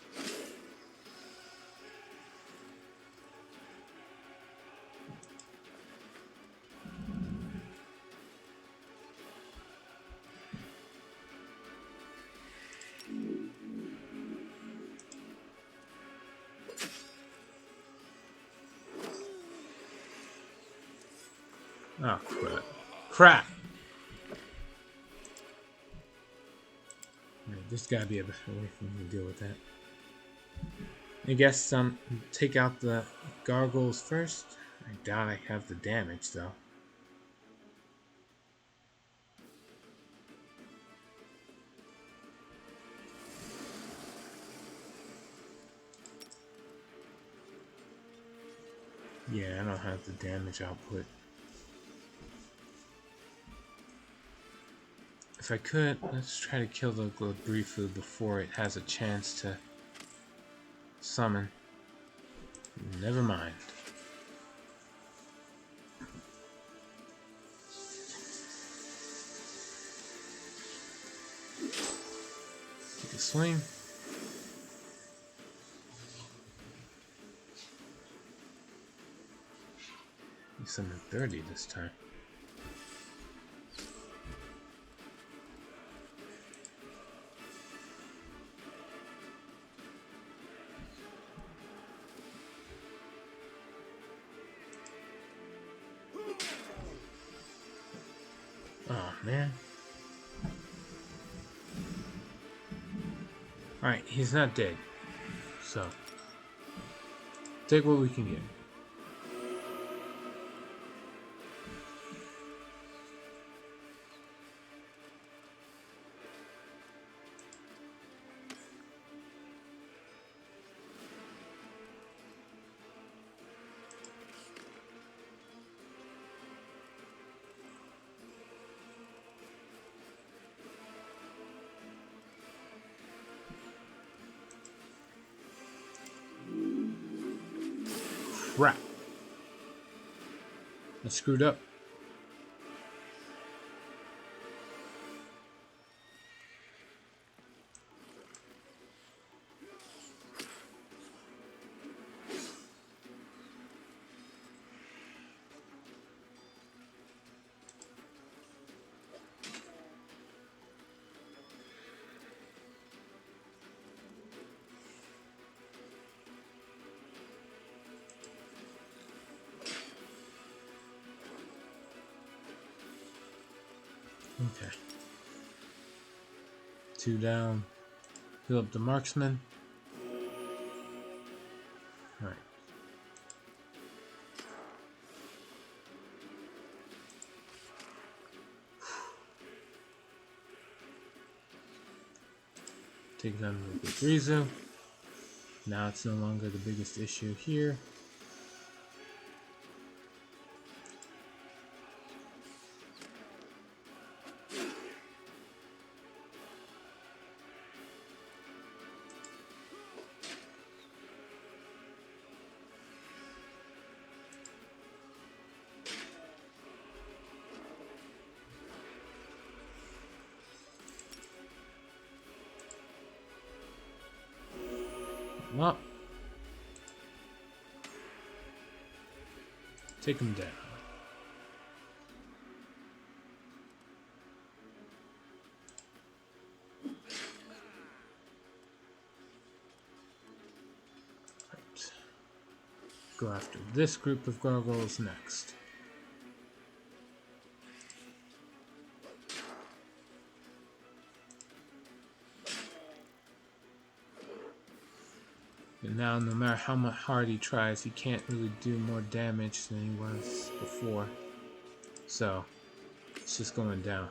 Oh, crap. Crap! Right, there's gotta be a better way for me to deal with that. I guess take out the gargoyles first. I doubt I have the damage though. Yeah, I don't have the damage output. If I could, let's try to kill the Grifu before it has a chance to summon. Never mind. Take a swing. You summon 30 this time. man. Alright, he's not dead. So, take what we can get. Crap. I screwed up. Okay. 2 down. Fill up the marksman. Alright. Take down the big Rizu. Now it's no longer the biggest issue here. Well, take him down. Right. Go after this group of gargoyles next. And now, no matter how much hard he tries, he can't really do more damage than he was before. So, it's just going down.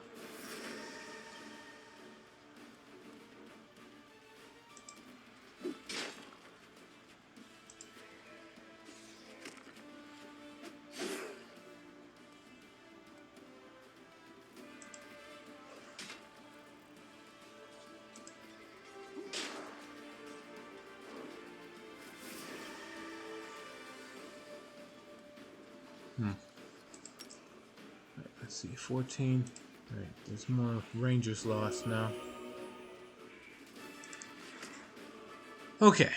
Let's see, 14. Alright, there's more Rangers lost now. Okay.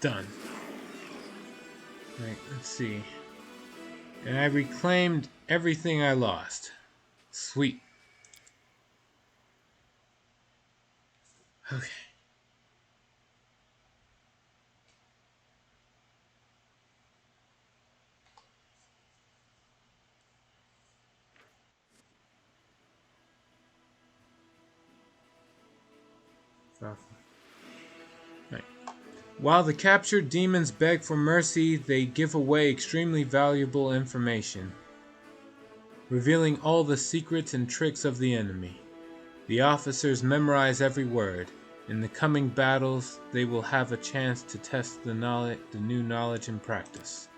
Done. Alright, let's see. And I reclaimed everything I lost. Sweet. Okay. Right. While the captured demons beg for mercy, they give away extremely valuable information, revealing all the secrets and tricks of the enemy. The officers memorize every word. In the coming battles, they will have a chance to test the new knowledge in practice.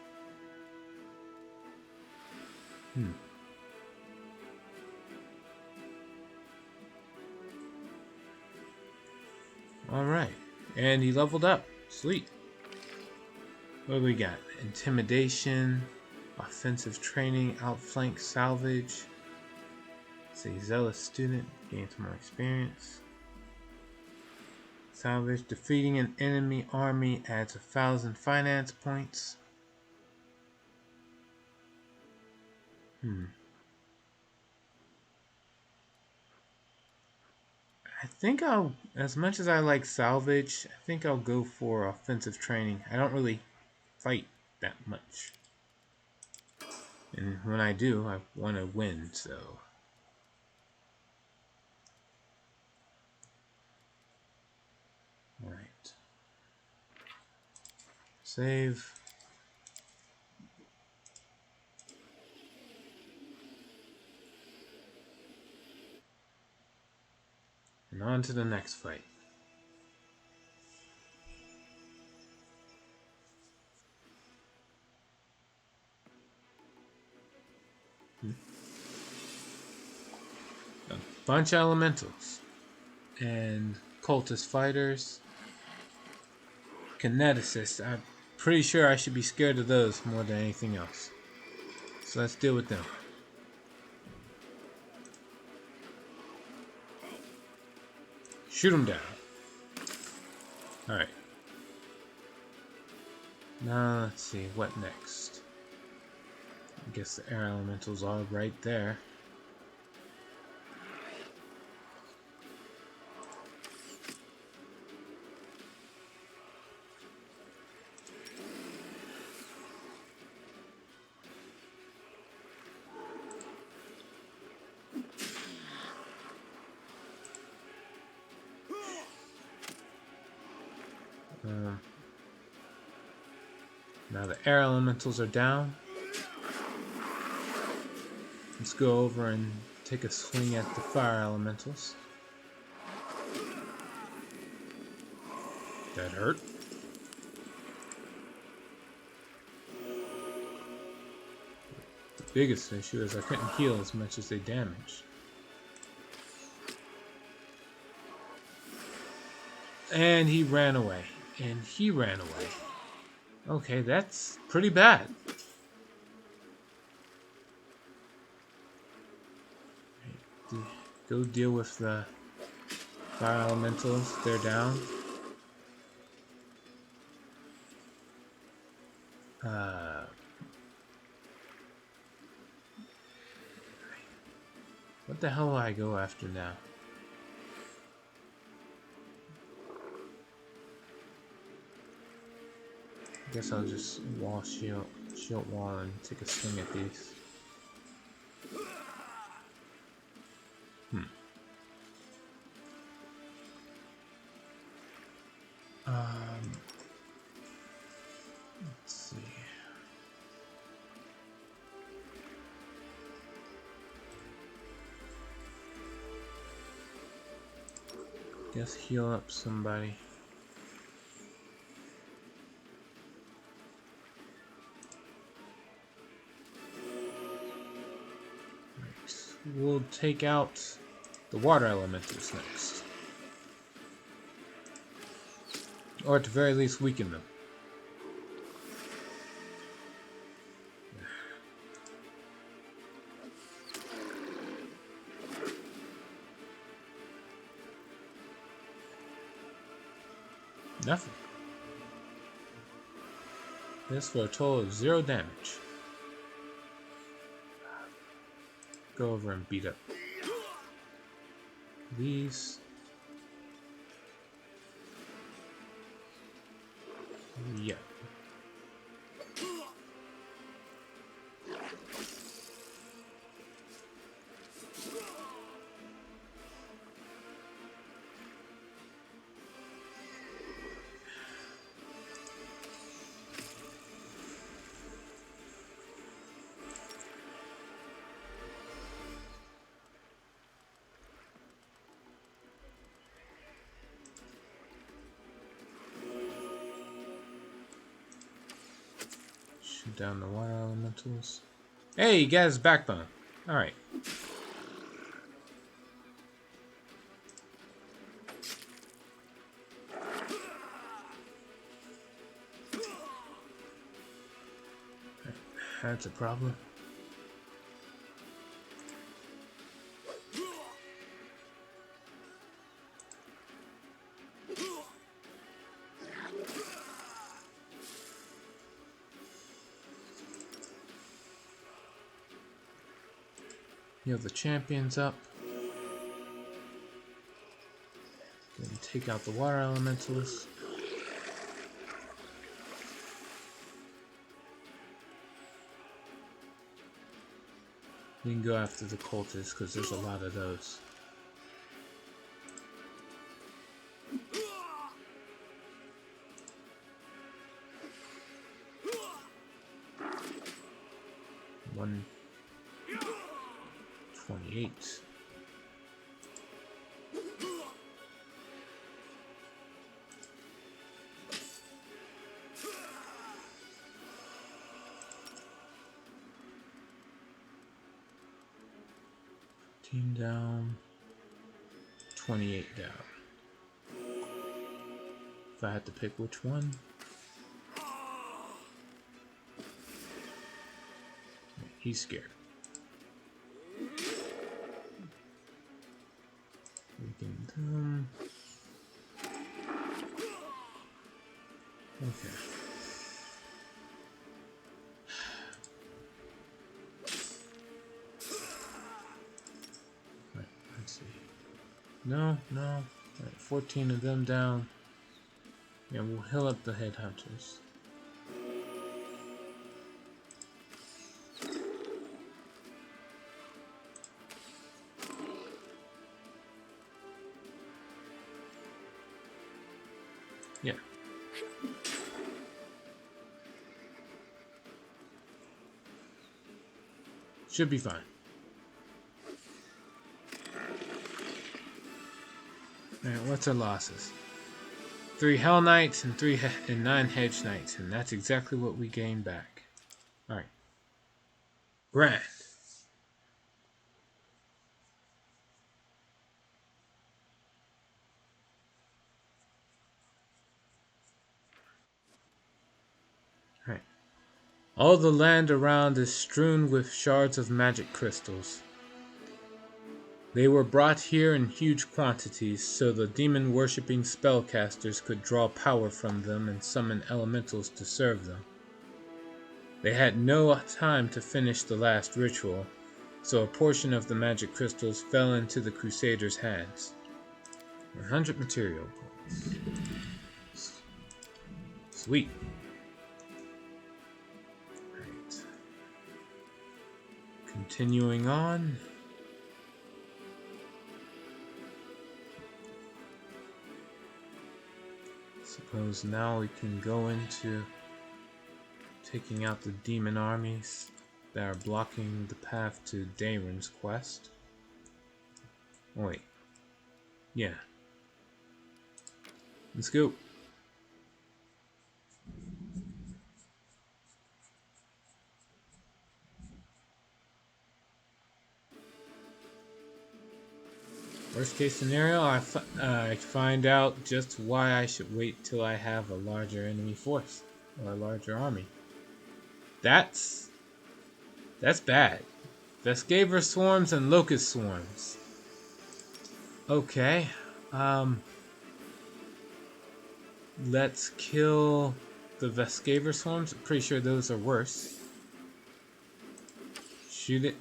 Alright. And he leveled up. Sweet. What do we got? Intimidation, offensive training, outflank salvage. Let's see, zealous student, gains more experience. Salvage, defeating an enemy army adds 1,000 finance points. I think I'll, as much as I like salvage, I think I'll go for offensive training. I don't really fight that much. And when I do, I want to win, so. Alright. Save. And on to the next fight. A bunch of elementals. And cultist fighters. Kineticists. I'm pretty sure I should be scared of those more than anything else. So let's deal with them. Shoot them down. Alright. Now let's see, what next? I guess the air elementals are right there. Now the air elementals are down. Let's go over and take a swing at the fire elementals. That hurt. The biggest issue is I couldn't heal as much as they damaged. And he ran away. And he ran away. Okay, that's pretty bad. Go deal with the fire elementals. They're down. What the hell will I go after now? I guess I'll just shield wall and take a swing at these. Let's see. Guess heal up somebody. We'll take out the water elementals next. Or at the very least weaken them. Nothing. This for a total of 0 damage. Go over and beat up these. Yeah. Shoot down the water elementals. Hey, he got his backbone. Alright. That's a problem. Heal the champions up. And take out the water elementals. We can go after the cultists because there's a lot of those. One 28. Team down. 28 down. If I had to pick which one. He's scared. Weaken them. Okay. Right, let's see. No. Right, 14 of them down. Yeah, we'll heal up the headhunters. Yeah. Should be fine. Alright, what's our losses? 3 Hell Knights and 9 Hedge Knights, and that's exactly what we gained back. Alright. Brand. Alright. All the land around is strewn with shards of magic crystals. They were brought here in huge quantities so the demon-worshipping spellcasters could draw power from them and summon elementals to serve them. They had no time to finish the last ritual, so a portion of the magic crystals fell into the Crusaders' hands. 100 material points. Sweet. Right. Continuing on. Suppose now we can go into taking out the demon armies that are blocking the path to Daeron's quest. Wait. Yeah. Let's go. Worst case scenario, I find out just why I should wait till I have a larger enemy force or a larger army. That's bad. Vescaver swarms and locust swarms. Okay. Let's kill the Vescaver swarms. I'm pretty sure those are worse. Shoot it.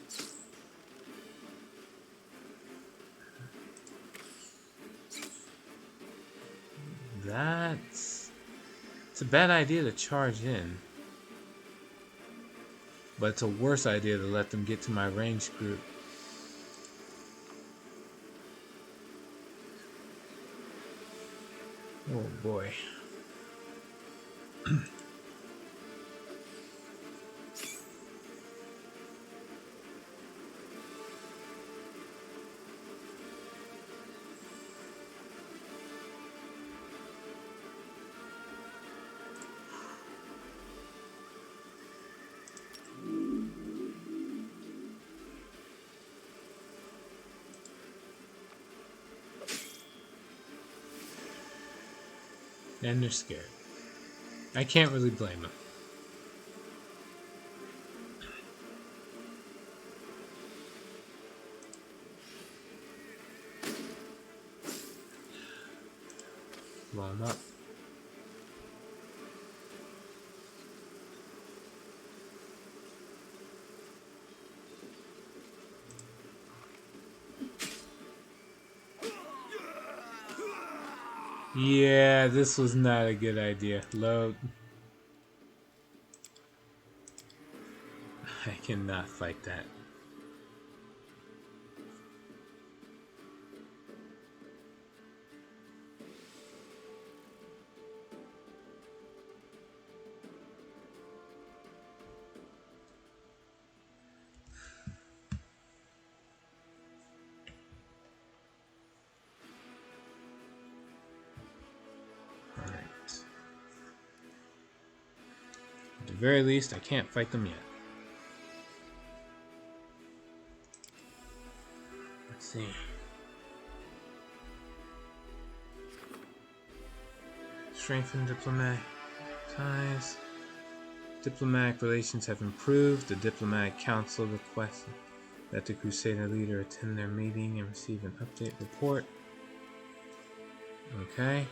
It's a bad idea to charge in. But it's a worse idea to let them get to my ranged group. Oh boy. And they're scared. I can't really blame them. Blow them up. Yeah, this was not a good idea. Load. I cannot fight that. Alright. At the very least, I can't fight them yet. Let's see. Strengthen diplomatic ties. Diplomatic relations have improved. The Diplomatic Council requests that the Crusader leader attend their meeting and receive an update report. Okay.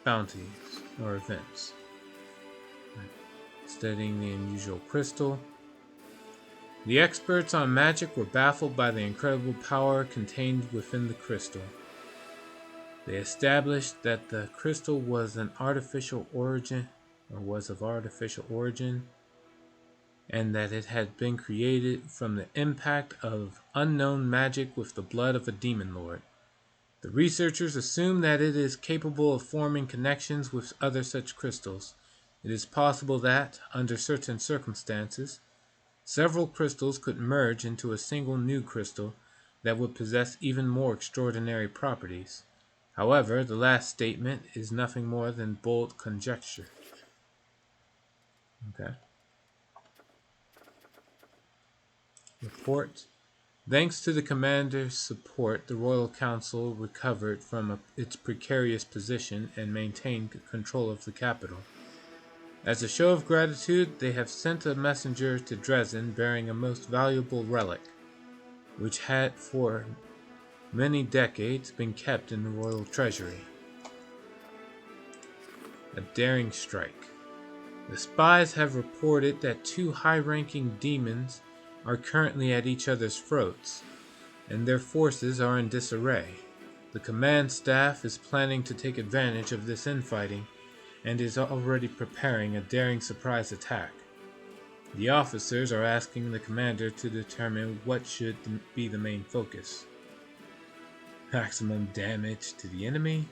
Bounties, or events. Studying the unusual crystal. The experts on magic were baffled by the incredible power contained within the crystal. They established that the crystal was of artificial origin, and that it had been created from the impact of unknown magic with the blood of a demon lord. The researchers assume that it is capable of forming connections with other such crystals. It is possible that, under certain circumstances, several crystals could merge into a single new crystal that would possess even more extraordinary properties. However, the last statement is nothing more than bold conjecture. Okay. Report. Thanks to the commander's support, the Royal Council recovered from its precarious position and maintained control of the capital. As a show of gratitude, they have sent a messenger to Dresden bearing a most valuable relic, which had for many decades been kept in the royal treasury. A daring strike. The spies have reported that two high-ranking demons are currently at each other's throats, and their forces are in disarray. The command staff is planning to take advantage of this infighting and is already preparing a daring surprise attack. The officers are asking the commander to determine what should be the main focus. Maximum damage to the enemy,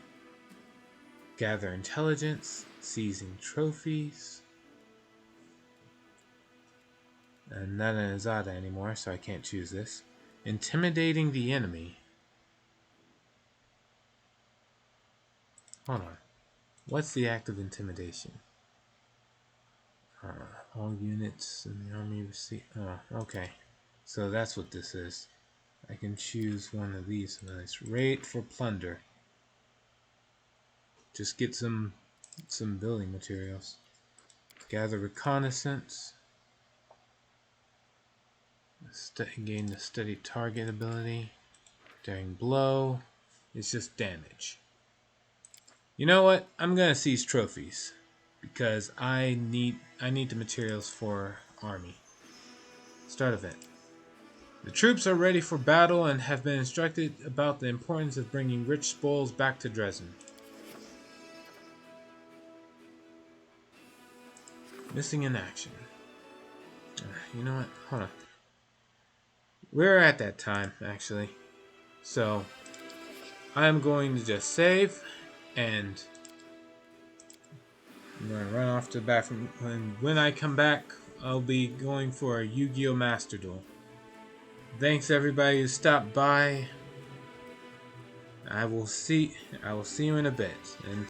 gather intelligence, seizing trophies. I'm not an Azada anymore, so I can't choose this. Intimidating the enemy. Hold on. What's the act of intimidation? All units in the army receive. Oh, okay. So that's what this is. I can choose one of these. Nice. Raid for plunder. Just get some building materials. Gather reconnaissance. Gain the steady target ability. Daring blow. It's just damage. You know what? I'm gonna seize trophies because I need the materials for army. Start event. The troops are ready for battle and have been instructed about the importance of bringing rich spoils back to Dresden. Missing in action. You know what? Hold on. We're at that time, actually. So, I'm going to just save, and I'm going to run off to the bathroom. And when I come back, I'll be going for a Yu-Gi-Oh! Master Duel. Thanks everybody who stopped by. I will see you in a bit. And